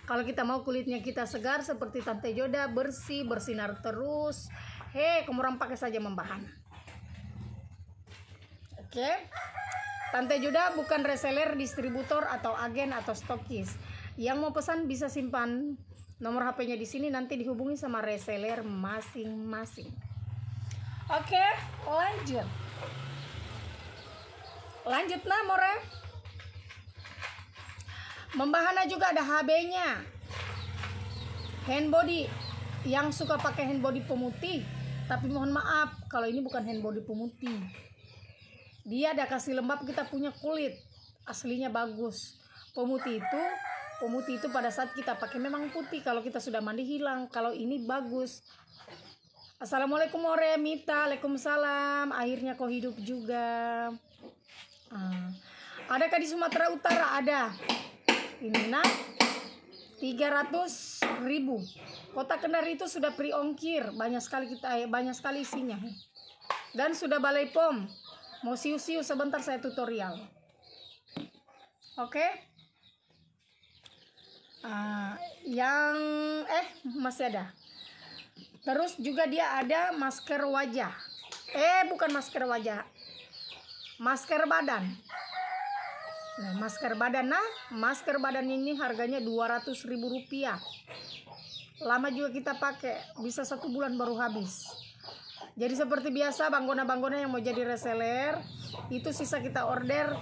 Speaker 1: Kalau kita mau kulitnya kita segar seperti Tante Joda, bersih, bersinar terus, kamu pakai saja membahana. Oke. Tante Joda bukan reseller, distributor atau agen atau stokis. Yang mau pesan bisa simpan nomor HP-nya di sini, nanti dihubungi sama reseller masing-masing. Oke, lanjut. Lanjut nah, more. Membahana juga ada HB-nya. Hand body. Yang suka pakai hand body pemutih, tapi mohon maaf kalau ini bukan hand body pemutih. Dia ada kasih lembab, kita punya kulit aslinya bagus. Pemutih itu pada saat kita pakai memang putih, kalau kita sudah mandi hilang. Kalau ini bagus. Assalamualaikum Mita, Waalaikumsalam. Akhirnya kau hidup juga. Adakah di Sumatera Utara? Ada. Ini 300.000. Kota Kendari itu sudah free ongkir, banyak sekali isinya. Dan sudah balai pom. Mau siu-siu sebentar saya tutorial. Oke. Masih ada. Terus juga dia ada masker wajah. Bukan masker wajah. Masker badan. Nah, masker badan ini harganya 200.000 rupiah. Lama juga kita pakai, bisa 1 bulan baru habis. Jadi seperti biasa, banggona-banggona yang mau jadi reseller, itu sisa kita order.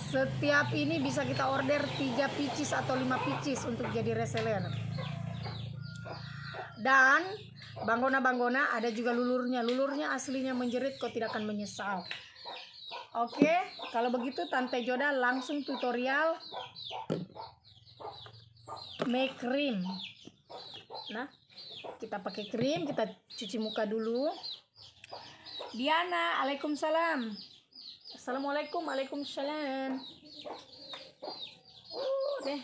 Speaker 1: Setiap ini bisa kita order 3 pieces atau 5 pieces untuk jadi reseller. Dan banggona-banggona ada juga lulurnya. Lulurnya aslinya menjerit, kau tidak akan menyesal. Oke, kalau begitu Tante Joda langsung tutorial make cream. Nah, kita pakai krim, kita cuci muka dulu. Diana, Waalaikumsalam. Assalamualaikum, Waalaikumsalam. Deh.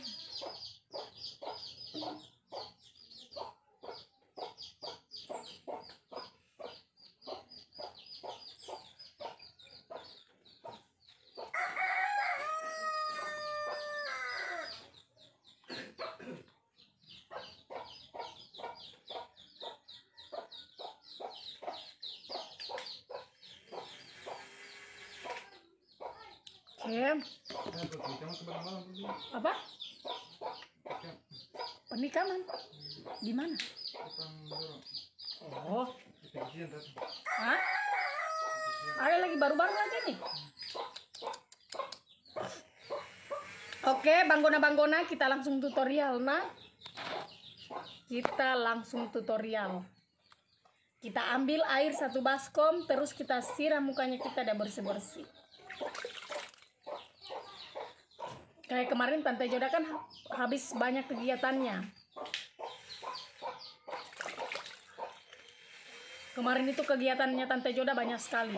Speaker 1: Apa? Pernikahan? Di mana? Oh. Hah? Ada lagi baru-baru aja nih. Oke, banggona-banggona, kita langsung tutorial. Kita ambil air 1 baskom, terus kita siram mukanya kita dan bersih-bersih. Kayak kemarin Tante Joda kan habis banyak kegiatannya. Kemarin itu kegiatannya Tante Joda banyak sekali.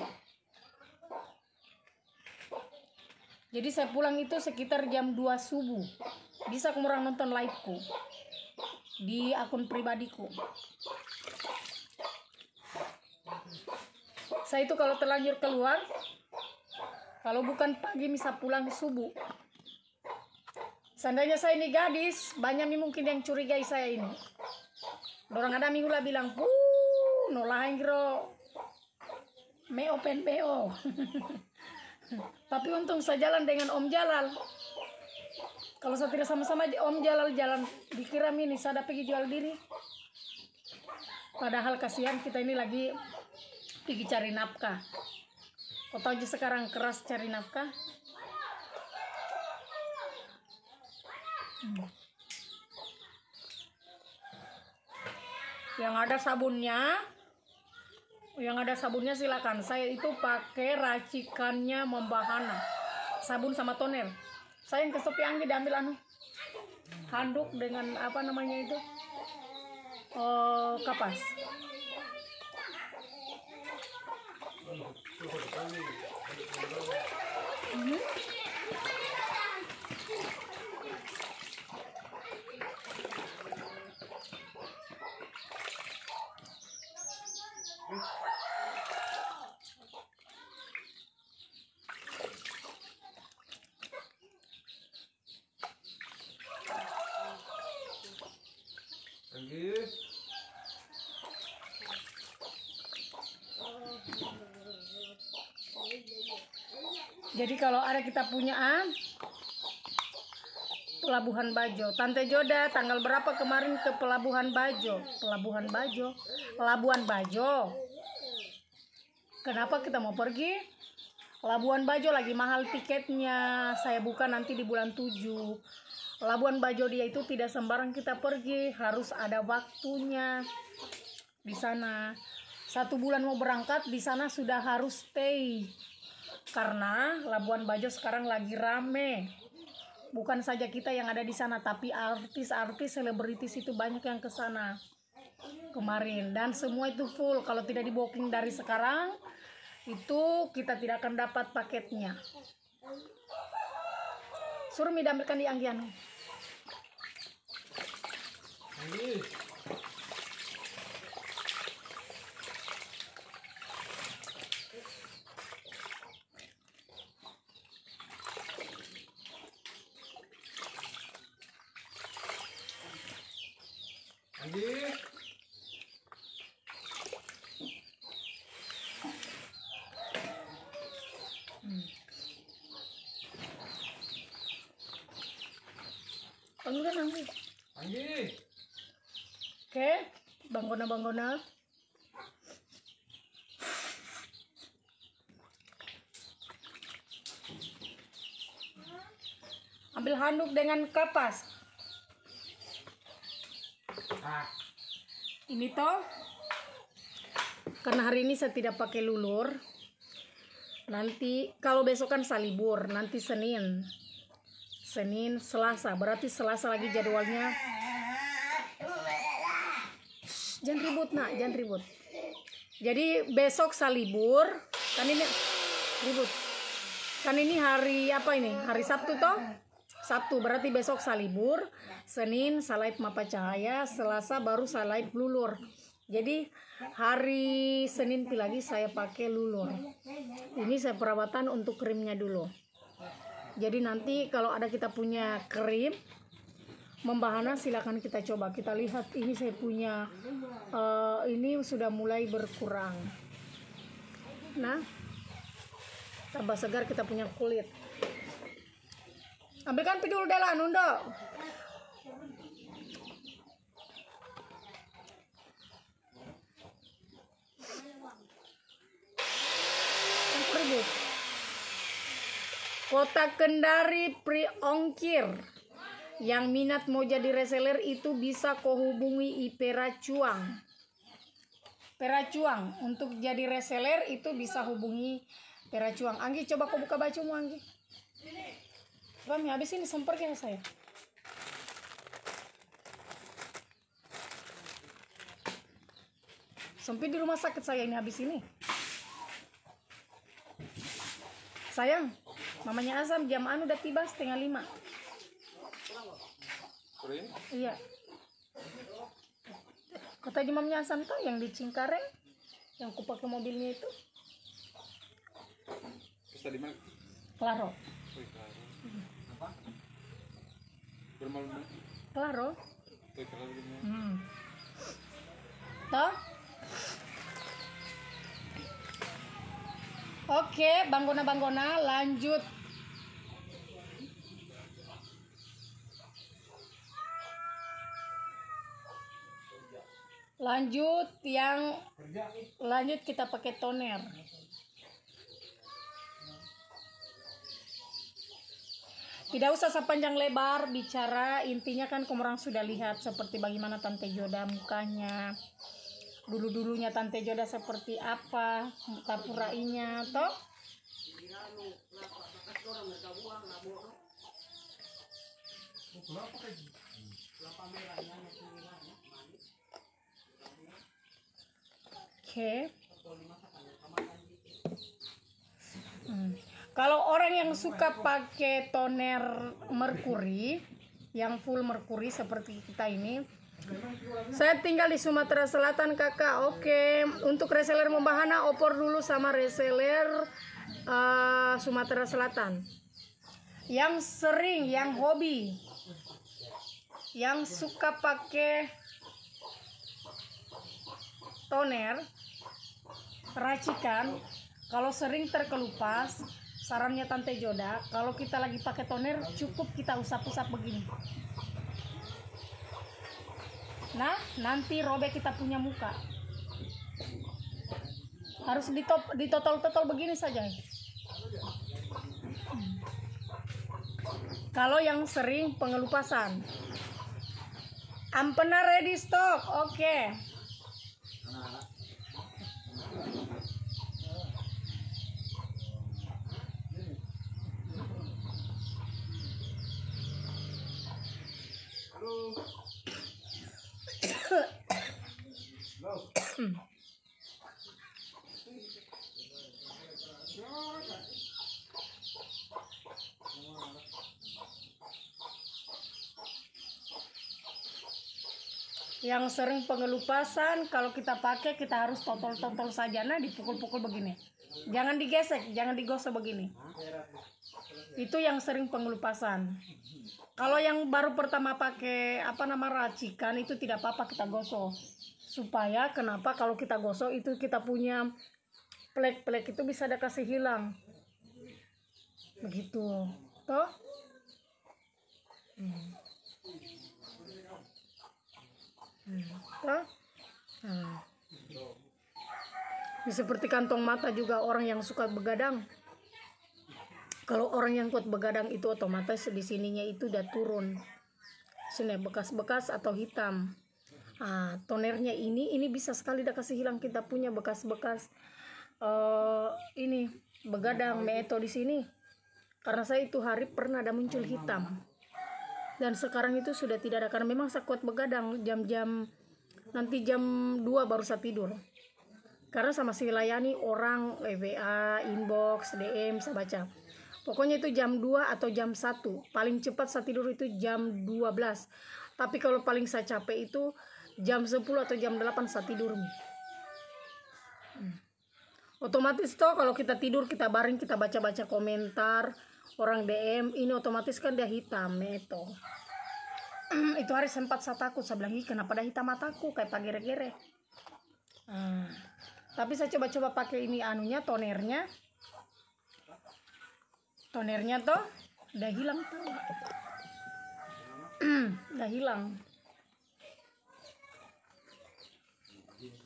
Speaker 1: Jadi saya pulang itu sekitar jam 2 subuh. Bisa kurang nonton liveku di akun pribadiku. Saya itu kalau terlanjur keluar, kalau bukan pagi bisa pulang subuh. Seandainya saya ini gadis, banyak mungkin yang curigai saya ini. Orang ada minggu bilang, nolahin kiro, me open PO. Tapi untung saya jalan dengan Om Jalal. Kalau saya tidak sama-sama Om Jalal jalan, dikira ini saya pergi jual diri. Padahal kasihan kita ini lagi pergi cari nafkah. Kau tahu aja sekarang keras cari nafkah. Yang ada sabunnya silakan. Saya itu pakai racikannya Membahana, sabun sama toner. Saya yang kesepi anggi diambil handuk dengan apa namanya itu, kapas. Jadi kalau ada kita punya Pelabuhan Bajo, Tante Joda tanggal berapa kemarin ke Pelabuhan Bajo? Labuan Bajo. Kenapa kita mau pergi? Labuan Bajo lagi mahal tiketnya. Saya buka nanti di bulan 7. Labuan Bajo dia itu tidak sembarang kita pergi, harus ada waktunya di sana. 1 bulan mau berangkat, di sana sudah harus stay. Karena Labuan Bajo sekarang lagi rame. Bukan saja kita yang ada di sana, tapi artis-artis, selebritis itu banyak yang ke sana kemarin. Dan semua itu full. Kalau tidak di booking dari sekarang, itu kita tidak akan dapat paketnya. Suruh ambilkan di Anggian. Panggilkan Anggi. Oke, banggona. Ambil handuk dengan kapas. Ini toh, karena hari ini saya tidak pakai lulur. Nanti kalau besok kan salibur, nanti Senin, Selasa, berarti Selasa lagi jadwalnya. Jangan ribut nak, jangan ribut. Jadi besok salibur, kan ini ribut. Kan ini hari apa ini? Hari Sabtu toh? Sabtu berarti besok salibur, Senin salaib mapa cahaya, Selasa baru salaib lulur. Jadi hari Senin lagi saya pakai lulur. Ini saya perawatan untuk krimnya dulu. Jadi nanti kalau ada kita punya krim membahana, silakan kita coba. Kita lihat ini saya punya ini sudah mulai berkurang. Nah, tambah segar kita punya kulit. Ambilkan pidul dela nundo. Kota Kendari pre-ongkir. Yang minat mau jadi reseller itu bisa kohubungi Ipera Cuang. Pera Cuang untuk jadi reseller itu bisa hubungi Pera Cuang. Anggi coba kau buka bajumu Anggi. Kami habis ini sempernya saya. Sempit di rumah sakit saya ini habis ini. Sayang, mamanya Azam jam udah tiba 4:30. Iya. Kata mamanya Azam tuh yang di Cingkareng, yang ku pakai mobilnya itu.
Speaker 2: Bisa di mana?
Speaker 1: Klaro.
Speaker 2: Apa? Bermalam.
Speaker 1: Klaro.
Speaker 2: Klaro.
Speaker 1: Toh? Oke, banggona lanjut. Lanjut kita pakai toner. Tidak usah sepanjang lebar bicara, intinya kan kamu orang sudah lihat seperti bagaimana Tante Joda mukanya. Dulu-dulunya Tante Joda seperti apa, tapurainya toh. Oke. Kalau orang yang suka pakai toner merkuri, yang full merkuri seperti kita ini, saya tinggal di Sumatera Selatan kakak. Oke, untuk reseller membahana opor dulu sama reseller Sumatera Selatan. Yang sering, yang hobi, yang suka pakai toner racikan, kalau sering terkelupas, sarannya Tante Joda, kalau kita lagi pakai toner cukup kita usap-usap begini. Nah, nanti robek kita punya muka. Harus ditotol-totol begini saja. Kalau yang sering pengelupasan. Ampena ready stock. Oke. Yang sering pengelupasan kalau kita pakai kita harus totol-totol saja. Nah, dipukul-pukul begini. Jangan digesek, jangan digosok begini. Itu yang sering pengelupasan. Kalau yang baru pertama pakai racikan itu tidak apa-apa kita gosok. Supaya kenapa kalau kita gosok itu kita punya plek-plek itu bisa ada kasih hilang. Begitu. Toh? Toh? Seperti kantong mata juga orang yang suka begadang. Kalau orang yang kuat begadang itu otomatis di sininya itu udah turun. Sini bekas-bekas atau hitam. Tonernya ini bisa sekali dah kasih hilang kita punya bekas-bekas ini begadang meto di sini. Karena saya itu hari pernah ada muncul hitam. Dan sekarang itu sudah tidak ada karena memang saya kuat begadang nanti jam 2 baru saya tidur. Karena sama si layani orang WA, inbox, DM saya baca. Pokoknya itu jam 2 atau jam 1. Paling cepat saya tidur itu jam 12. Tapi kalau paling saya capek itu jam 10 atau jam 8 saya tidur. Otomatis toh kalau kita tidur, kita baring, kita baca-baca komentar orang DM, ini otomatis kan dia hitam itu. Itu hari sempat saya takut, saya bilang, kenapa dah hitam mataku kayak pagere-gere. Tapi saya coba-coba pakai ini tonernya. Tonernya toh udah hilang tuh.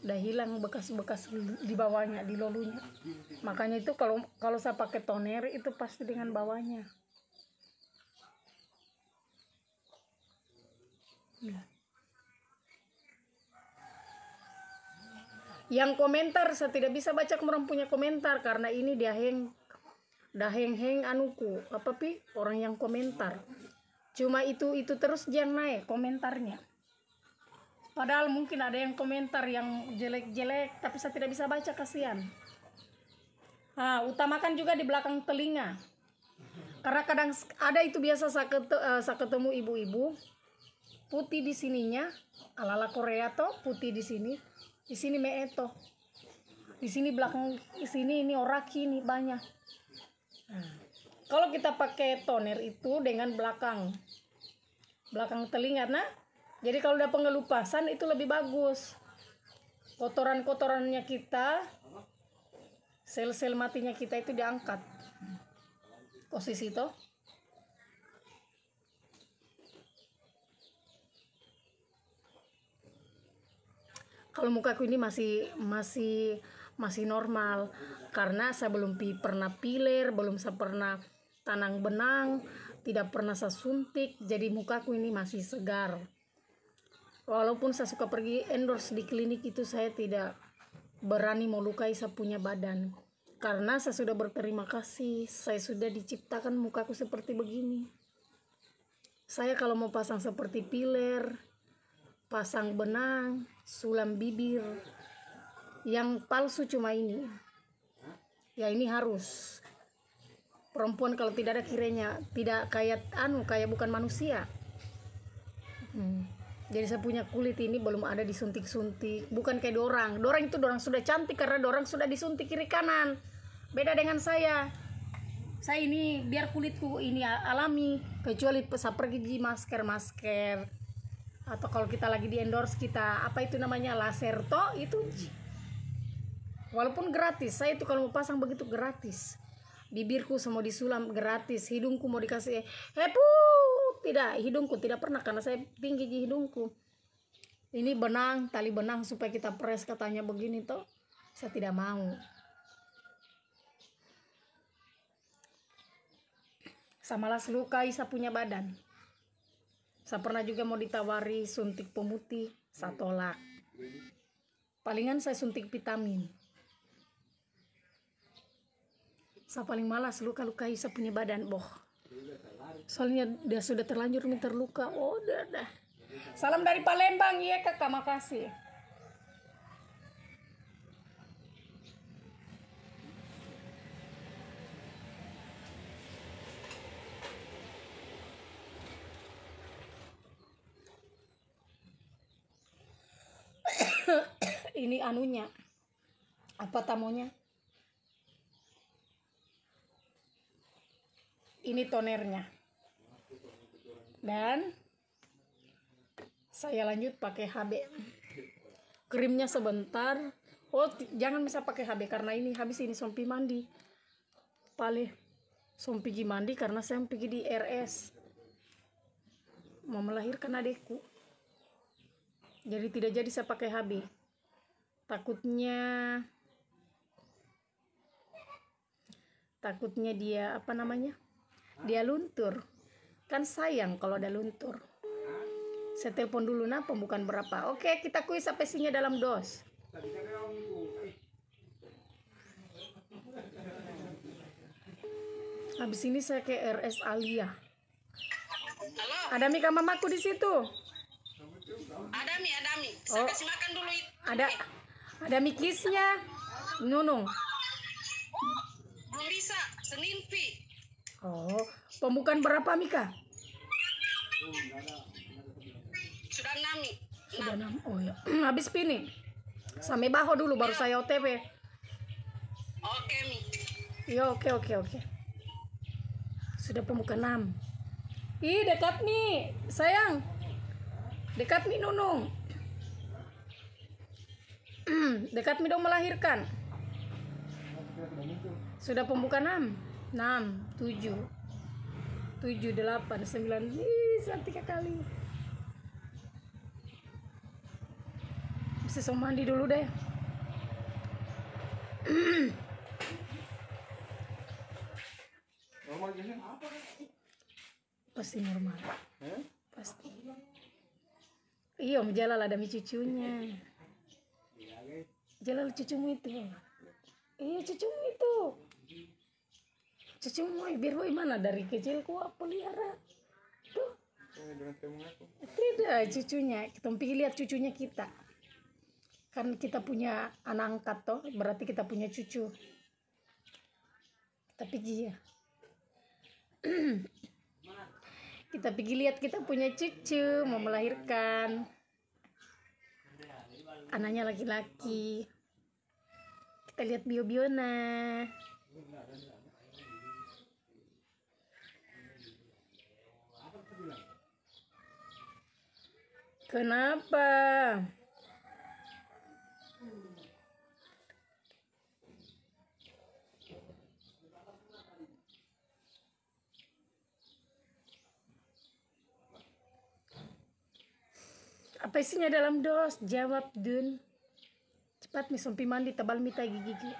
Speaker 1: Udah hilang bekas-bekas di bawahnya, di lolunya. Makanya itu kalau saya pakai toner itu pasti dengan bawahnya. Yang komentar saya tidak bisa baca orang punya komentar karena ini dia heng anuku orang yang komentar. Cuma itu terus yang naik komentarnya. Padahal mungkin ada yang komentar yang jelek-jelek tapi saya tidak bisa baca, kasihan. Utamakan juga di belakang telinga. Karena kadang ada itu biasa saya ketemu ibu-ibu putih di sininya, ala-ala Korea toh, putih di sini meeto. Di sini belakang sini ini oraki ini banyak. Kalau kita pakai toner itu dengan belakang telinga, jadi kalau udah pengelupasan itu lebih bagus. Kotoran-kotorannya kita, sel-sel matinya kita itu diangkat. Posisi itu. Kalau mukaku ini masih normal karena saya belum pernah piler, belum saya pernah tanang benang, tidak pernah saya suntik, jadi mukaku ini masih segar. Walaupun saya suka pergi endorse di klinik itu, saya tidak berani melukai saya punya badan karena saya sudah berterima kasih, saya sudah diciptakan mukaku seperti begini. Saya kalau mau pasang seperti piler, pasang benang, sulam bibir, yang palsu cuma ini. Ya ini harus. Perempuan kalau tidak ada kiranya tidak kayak bukan manusia. Jadi saya punya kulit ini belum ada disuntik-suntik, bukan kayak dorang itu sudah cantik karena dorang sudah disuntik kiri kanan. Beda dengan saya ini biar kulitku ini alami, kecuali saya pergi di masker atau kalau kita lagi di endorse kita laser toh itu walaupun gratis. Saya itu kalau mau pasang begitu gratis. Bibirku semua disulam gratis, hidungku mau dikasih tidak, hidungku tidak pernah karena saya tinggi di hidungku. Ini tali benang supaya kita press katanya begini toh. Saya tidak mau. Saya malas lukai saya punya badan. Saya pernah juga mau ditawari suntik pemutih, saya tolak. Palingan saya suntik vitamin. Saya paling malas luka-lukai saya punya badan, Soalnya dia sudah terlanjur terluka. Udah. Salam dari Palembang, iya kakak, makasih. Ini anunya, apa tamunya? Ini tonernya. Dan saya lanjut pakai HB. Krimnya sebentar. Oh, jangan bisa pakai HB karena ini habis ini sompi mandi. Pale sompi pergi mandi karena saya pergi di RS. Mau melahirkan adekku. Jadi tidak jadi saya pakai HB. Takutnya dia apa namanya? Dia luntur. Kan sayang kalau ada luntur. Saya telepon dulu nah pembukaan berapa. Oke, kita kuis sampai sinnya dalam dos. Habis ini saya ke RS Alia.
Speaker 3: Halo,
Speaker 1: Ada Mika mamaku di situ.
Speaker 3: ada Mi. Saya kasih makan dulu itu.
Speaker 1: Ada mikisnya. Nunung.
Speaker 3: Belum bisa, Senin Pi.
Speaker 1: Oh, pembukaan berapa Mika?
Speaker 3: Sudah 6 Mi.
Speaker 1: Sudah 6. Oh ya. Habis pini. Sampai baho dulu baru saya OTW.
Speaker 3: Oke Mi.
Speaker 1: Iya, oke. Sudah pembukaan 6. Ih, dekat nih, sayang. Dekat nih Nunung. Dekat nih dong melahirkan. Sudah pembukaan 6. 7, 8, 9. Ih, 3 kali. Bisa mandi dulu deh.
Speaker 2: Normal gini?
Speaker 1: Pasti normal.
Speaker 2: Eh?
Speaker 1: Pasti. Iya, Om Jalal ada cucunya. Jalal cucumu itu. Iya, cucumu itu. Cucumu biar boy mana dari kecil ku pelihara. Tuh.
Speaker 2: Dengan temu aku.
Speaker 1: Tidak, cucunya. Kita pergi lihat cucunya kita. Kan kita punya anak angkat toh, berarti kita punya cucu. Kita pergi ya. Kita pergi lihat kita punya cucu mau melahirkan. Anaknya laki-laki. Kita lihat bio-biona. Kenapa? Apa isinya dalam dos? Jawab Dun. Cepat nih sompi mandi tebal mita gigi.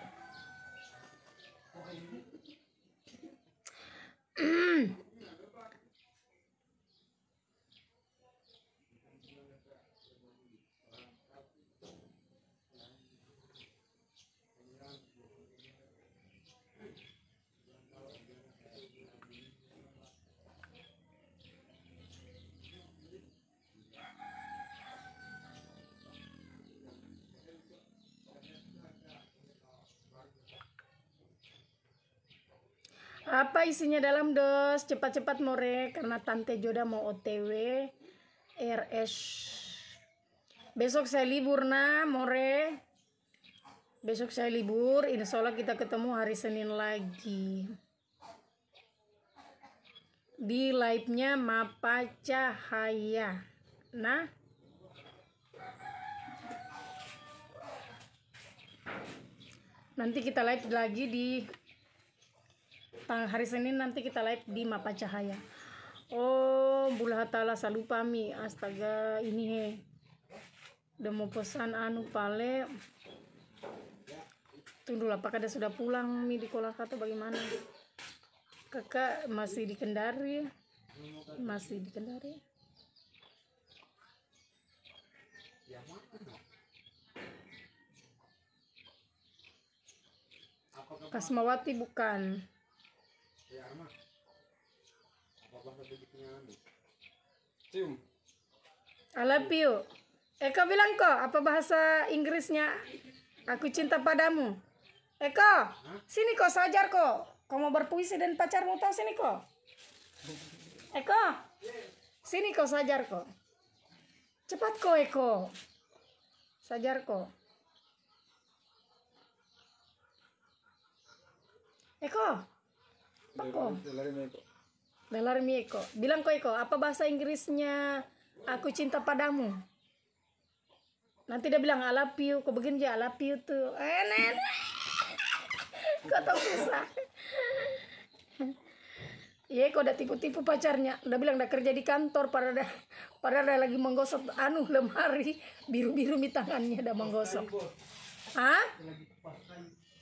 Speaker 1: Apa isinya dalam dos? Cepat-cepat more karena Tante Joda mau OTW RS. Besok saya libur nah more. Besok saya libur. Insya Allah kita ketemu hari Senin lagi. Di live-nya Mapa Cahaya. Nah. Nanti kita live lagi di hari Senin, nanti kita live di Mapa Cahaya. Oh, bulah ta'ala salupa mi. Astaga, ini he. Udah mau pesan anu pale. Tunggu apakah dia sudah pulang mi di Kolaka atau bagaimana? Kakak masih di Kendari. Masih di Kendari. Kasmawati bukan.
Speaker 2: Cium.
Speaker 1: I love you. Eko bilang kok, apa bahasa Inggrisnya? Aku cinta padamu. Eko, sini kok sajar kok. Kau mau berpuisi dan pacarmu tahu sini kok. Eko, sini kok sajar kok. Cepat kok Eko. Sajar kok. Eko. Apa? Belarmi Eko. Bilang kok Eko, apa bahasa Inggrisnya? Aku cinta padamu. Nanti dia bilang I love you. Kok begini aja I love you tuh. Nenek. Kok tau susah. Iya kok udah tipu-tipu pacarnya. Udah bilang udah kerja di kantor. Padahal dia lagi menggosok lemari. Biru-biru di tangannya udah menggosok. Hah?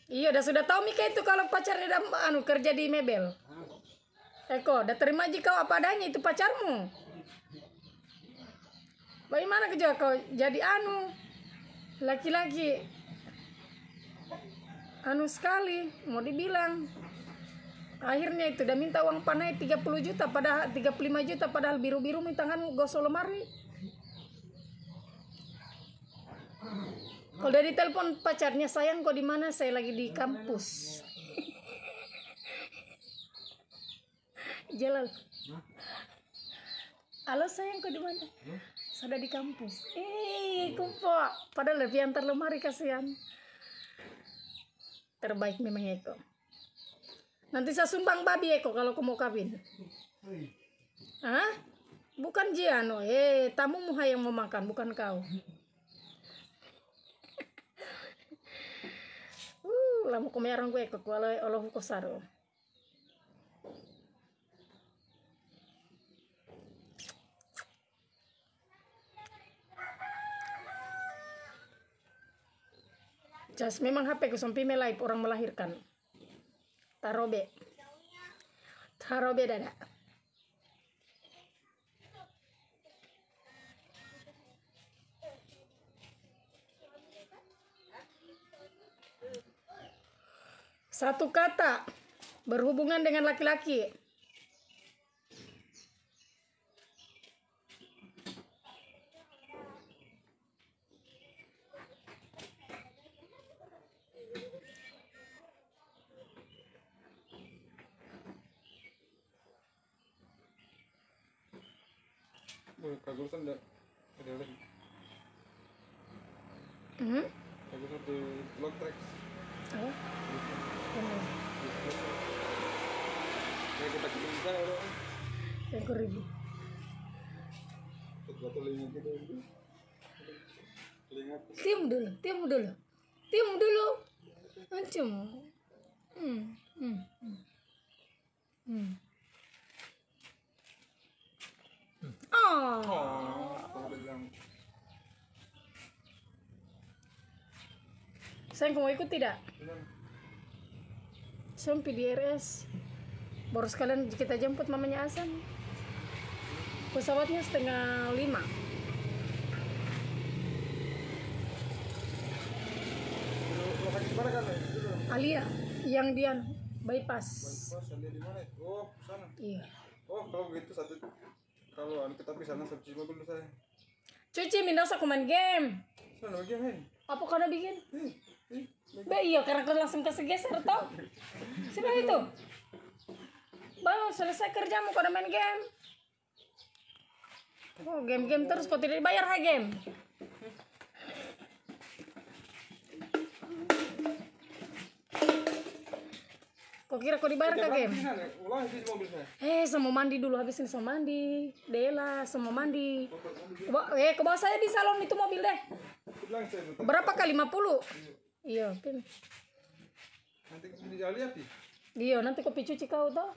Speaker 1: Iya sudah tahu Mika itu kalau pacarnya udah kerja di mebel. Eko, udah terima aja kau apa adanya itu pacarmu. Bagaimana kerja kau jadi laki-laki sekali mau dibilang. Akhirnya itu udah minta uang panai 30 juta padahal 35 juta padahal biru-biru di tangan gosok lemari. Kalau udah ditelepon pacarnya, sayang kok di mana? Saya lagi di kampus. Jalan. Halo sayang kok di mana? Sudah di kampus. Kumpul. Padahal lebih antar lemari kasihan. Terbaik memang Eko. Nanti saya sumbang babi Eko kalau kau mau kawin. Hah? Bukan Jiano. Tamu muha yang mau makan, bukan kau. Lama ko meron ko Eko kalau Allah ko saro. Jas memang HP ko sampai live orang melahirkan. Tarobe dada. Satu kata berhubungan dengan laki-laki.
Speaker 2: Kagusan ada lagi. Kagusan di Log Tracks.
Speaker 1: Oh.
Speaker 2: Kayak kita kirim di sana orang.
Speaker 1: 1.000.
Speaker 2: Betul ingat itu. Ingat.
Speaker 1: Tium dulu. Macam. Saya mau ikut tidak? Sampai di RS. Baru sekalian kita jemput mamanya Asan. Pesawatnya 4:30.
Speaker 2: Lokasi mana kan?
Speaker 1: Alia yang Dian bypass.
Speaker 2: Bypass Alia di mana? Oh, sana.
Speaker 1: Iya.
Speaker 2: Oh, kalau begitu kalau kita ke sana cuci mobil dulu saya.
Speaker 1: Cuci minta aku main game.
Speaker 2: Sana lagi main.
Speaker 1: Apa kau udah bikin? Iya, karena kau langsung kesegeser tau. Sudah itu. Baru selesai kerjamu kau udah main game. Oh, game terus kau tidak dibayar game. Kau kira kau dibayar ke game?
Speaker 2: Ulah cuci mobil saya.
Speaker 1: Sama mandi dulu, habis ini sama mandi. Dela sama mandi. Ke bawah saya di salon itu mobil deh. Berapa kali? 50? Iya, pin.
Speaker 2: Nanti ini lihat sih.
Speaker 1: Iya, nanti kopi cuci kau toh.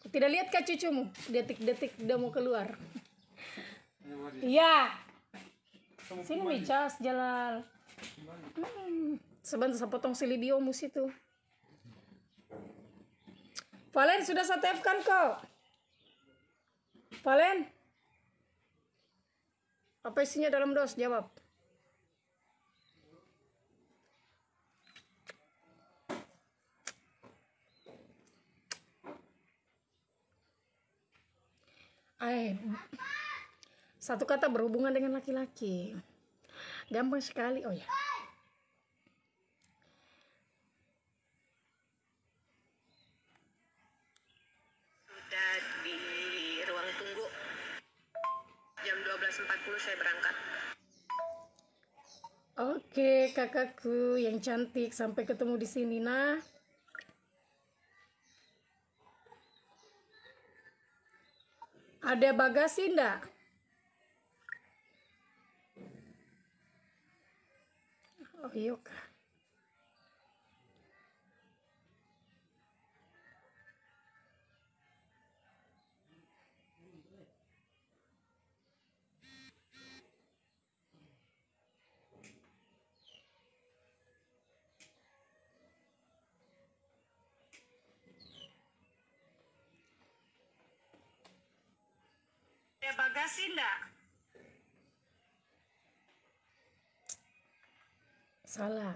Speaker 1: Tidak lihat kah cucumu? Detik-detik dia mau keluar. Iya. Sini Micas Jalal. Sebentar saya potong silibiomus itu. Valen sudah saya telepon kau. Valen. Apa isinya dalam dos? Jawab. Satu kata berhubungan dengan laki-laki. Gampang sekali. Oh ya.
Speaker 3: Sudah di ruang tunggu. Jam 12.40 saya berangkat.
Speaker 1: Oke, kakakku yang cantik, sampai ketemu di sini, nah. Ada bagasi enggak? Oh, iya kak.
Speaker 3: Ada bagasi enggak?
Speaker 1: Salah.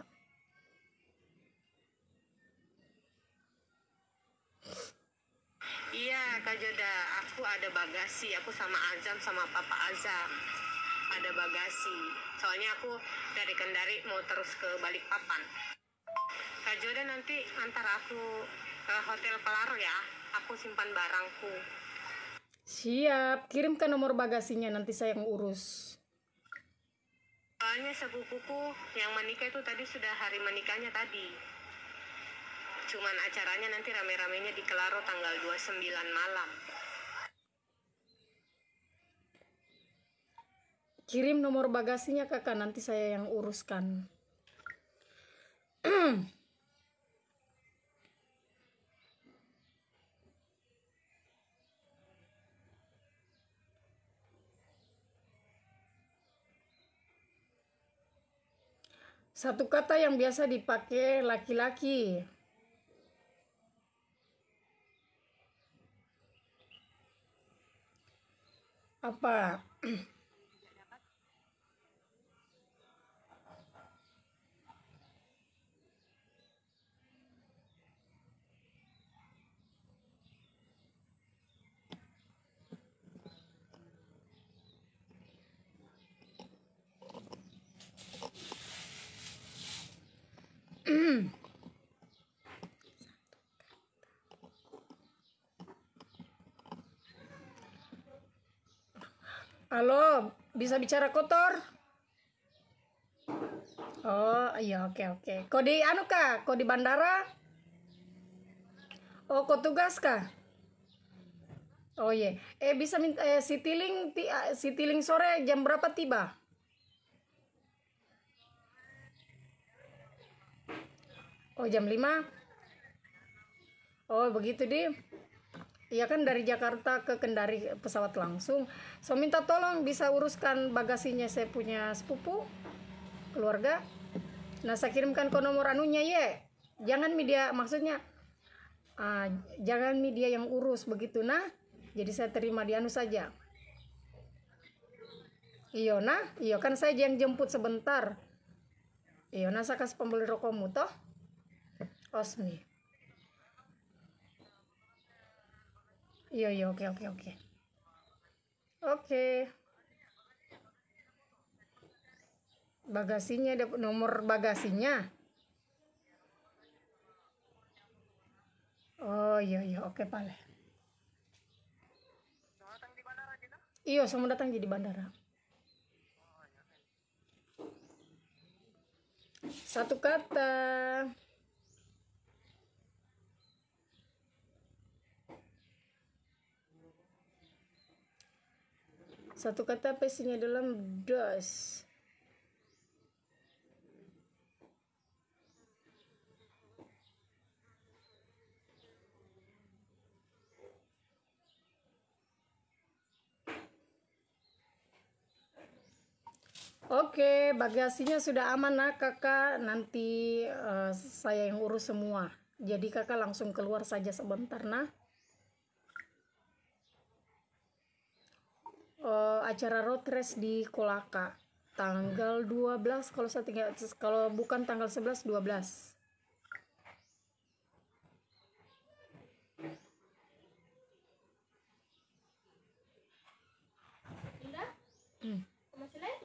Speaker 3: Iya, Kak Joda. Aku ada bagasi. Aku sama Azam, sama Papa Azam. Ada bagasi. Soalnya aku dari Kendari mau terus ke Balikpapan. Kak Joda nanti antar aku ke Hotel Kelaro ya. Aku simpan barangku.
Speaker 1: Siap, kirimkan nomor bagasinya, nanti saya yang urus.
Speaker 3: Soalnya sepupuku yang menikah itu tadi sudah hari menikahnya tadi. Cuman acaranya nanti rame-ramenya di Kelaro tanggal 29 malam.
Speaker 1: Kirim nomor bagasinya kakak, nanti saya yang uruskan. Satu kata yang biasa dipakai laki-laki. Apa? Halo, bisa bicara kotor? Oh, iya, oke. Kau di anu kah? Kau di bandara? Oh, kau tugas kah? Oh iya. Bisa minta si Tiling sore jam berapa tiba? Oh, jam 5. Oh, begitu, Di. Iya kan dari Jakarta ke Kendari pesawat langsung. So minta tolong bisa uruskan bagasinya, saya punya sepupu keluarga. Nah, saya kirimkan ke nomor anunya ye. Jangan media, maksudnya jangan media yang urus begitu nah. Jadi saya terima di anu saja. Iyo nah, iyo kan saya yang jemput sebentar. Iyo nah, saya kasih pembeli rokokmu toh. Osmi. Iya, oke. Oke. Bagasinya, ada nomor bagasinya. Oh iya, oke pale. Iya, semua datang di bandara. Satu kata. Satu kata apa isinya dalam dos. Oke, bagasinya sudah aman nah kakak. Nanti saya yang urus semua. Jadi kakak langsung keluar saja sebentar nah. Acara road race di Kolaka tanggal 12, kalau bukan tanggal 11, 12. Masih lain?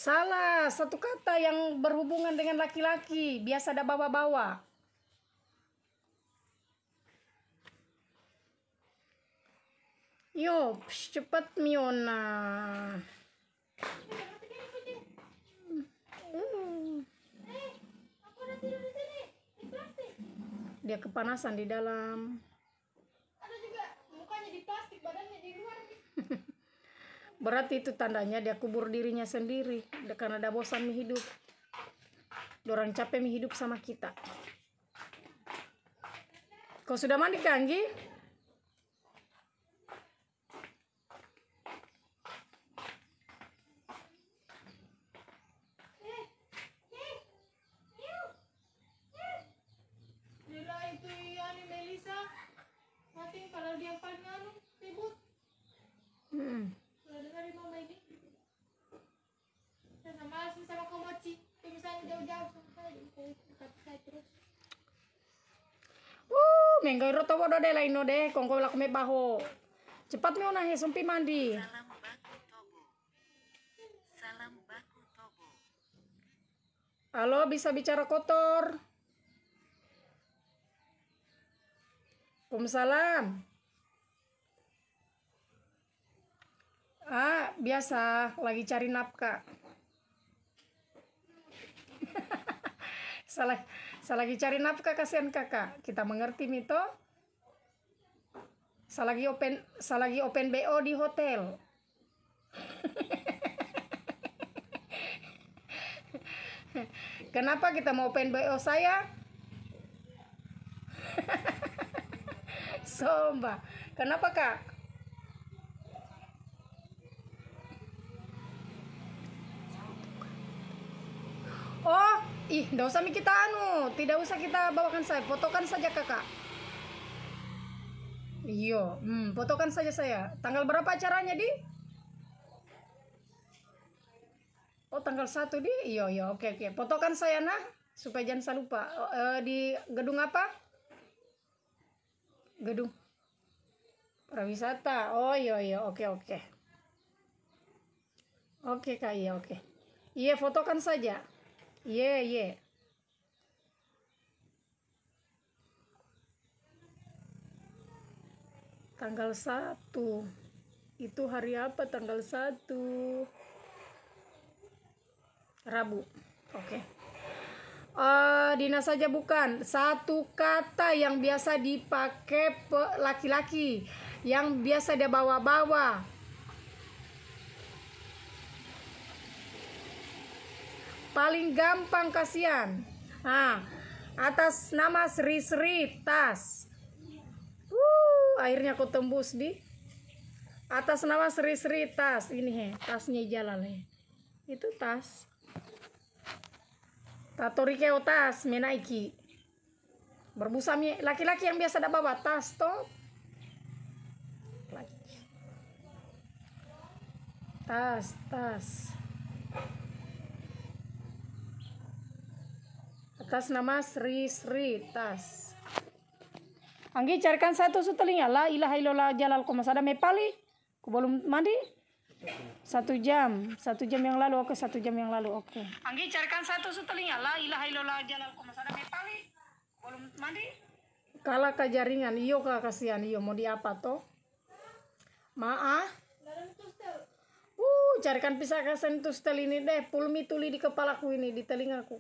Speaker 1: Salah, satu kata yang berhubungan dengan laki-laki, biasa ada bawa-bawa. Yo, cepat Miona. Dia kepanasan di dalam.
Speaker 4: Ada juga mukanya di plastik, badannya di luar.
Speaker 1: Berarti itu tandanya dia kubur dirinya sendiri karena ada bosan hidup. Dorang capek hidup sama kita. Kau sudah mandi kan, Gi?
Speaker 4: Gila itu yani Melisa. Mati kalau dia paling anu ribut. Kalau dengar mama ini. Saya sama Asmi sama Komochi. Itu misalnya jauh-jauh sama saya. Saya terus.
Speaker 1: Menggai roto bodo de lain no de, kongko lak me baho. Cepat Miona he sumpi mandi.
Speaker 5: Salam baku Tobo. Salam baku Tobo.
Speaker 1: Halo, bisa bicara kotor? Waalaikumsalam. Biasa lagi cari nafkah. Salah lagi cari nafkah, kasihan kakak. Kita mengerti Mito. Salagi open BO di hotel. Kenapa kita mau open BO saya? Somba. Kenapa kak? Oh, nggak usah kita tidak usah kita bawakan saya, fotokan saja kakak. Iyo, fotokan saja saya. Tanggal berapa acaranya di? Oh, tanggal 1 di? Iyo, oke. Fotokan saya nah, supaya jangan saya lupa. Di gedung apa? Gedung pariwisata. Oh, iya, oke. Oke kak, iya, oke. Iya, fotokan saja. Iya. Tanggal 1. Itu hari apa tanggal 1? Rabu. Oke. Dina saja bukan. Satu kata yang biasa dipakai laki-laki. Yang biasa dia bawa-bawa. Paling gampang kasihan. Atas nama Sri tas. Akhirnya aku tembus di. Atas nama Sri tas. Ini tasnya jalan Itu tas. Tatorikeo tas menaiki. Berbusa laki-laki yang biasa ada bawa tas toh. Tas. Atas nama Sri tas. Anggi carikan satu sutelinga la ilaha illallah jalal komasada mepali. Ku belum mandi. 1 jam yang lalu. Oke, 1 jam yang lalu. Oke. Anggi carikan satu sutelinga la ilaha illallah jalal komasada mepali. Ku belum mandi. Kalah ke jaringan. Iyo kak kasihan. Iyo mau di apa toh? Maaf. Carikan pisah kasen tustel ini deh. Pulmi tuli di kepalaku ini, di telingaku.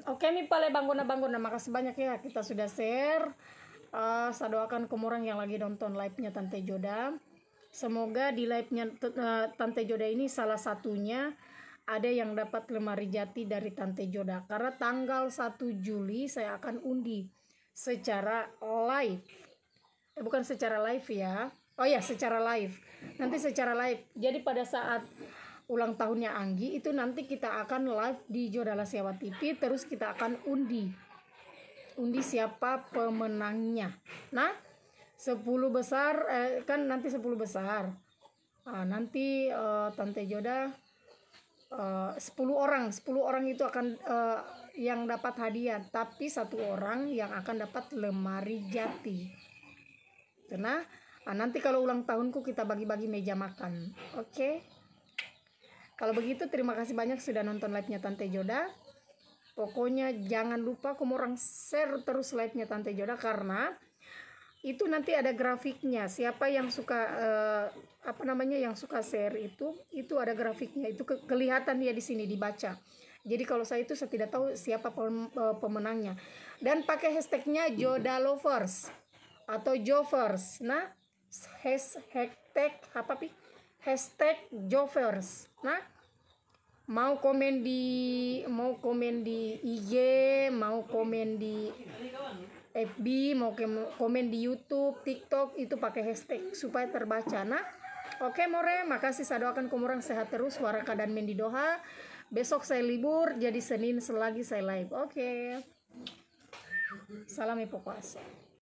Speaker 1: Oke, mi pale banggona. Makasih banyak ya, kita sudah share. Saya doakan kamu orang yang lagi nonton live-nya Tante Joda. Semoga di live-nya Tante Joda ini salah satunya ada yang dapat lemari jati dari Tante Joda. Karena tanggal 1 Juli saya akan undi secara live. Bukan secara live ya. Oh ya, secara live. Nanti secara live. Jadi pada saat ulang tahunnya Anggi itu nanti kita akan live di Jodala Sewa TV, terus kita akan undi siapa pemenangnya. Nah 10 besar kan nanti 10 besar. Nanti Tante Joda 10 orang itu akan yang dapat hadiah, tapi 1 orang yang akan dapat lemari jati. Nah, nanti kalau ulang tahunku kita bagi-bagi meja makan. Oke. Kalau begitu terima kasih banyak sudah nonton live-nya Tante Joda. Pokoknya jangan lupa kamu orang share terus live-nya Tante Joda, karena itu nanti ada grafiknya. Siapa yang suka yang suka share itu ada grafiknya. Itu kelihatan dia di sini dibaca. Jadi kalau saya tidak tahu siapa pemenangnya. Dan pakai hashtagnya Joda Lovers atau Jovers. Nah, hashtag Jovers. Nah, mau komen di IG, mau komen di FB, mau komen di YouTube, TikTok, itu pakai hashtag supaya terbaca. Nah, oke more, makasih. Saya doakan kamu orang sehat terus, waraka dan mendi doha. Besok saya libur, jadi Senin selagi saya live. Oke. Salam Ipo Kuasa.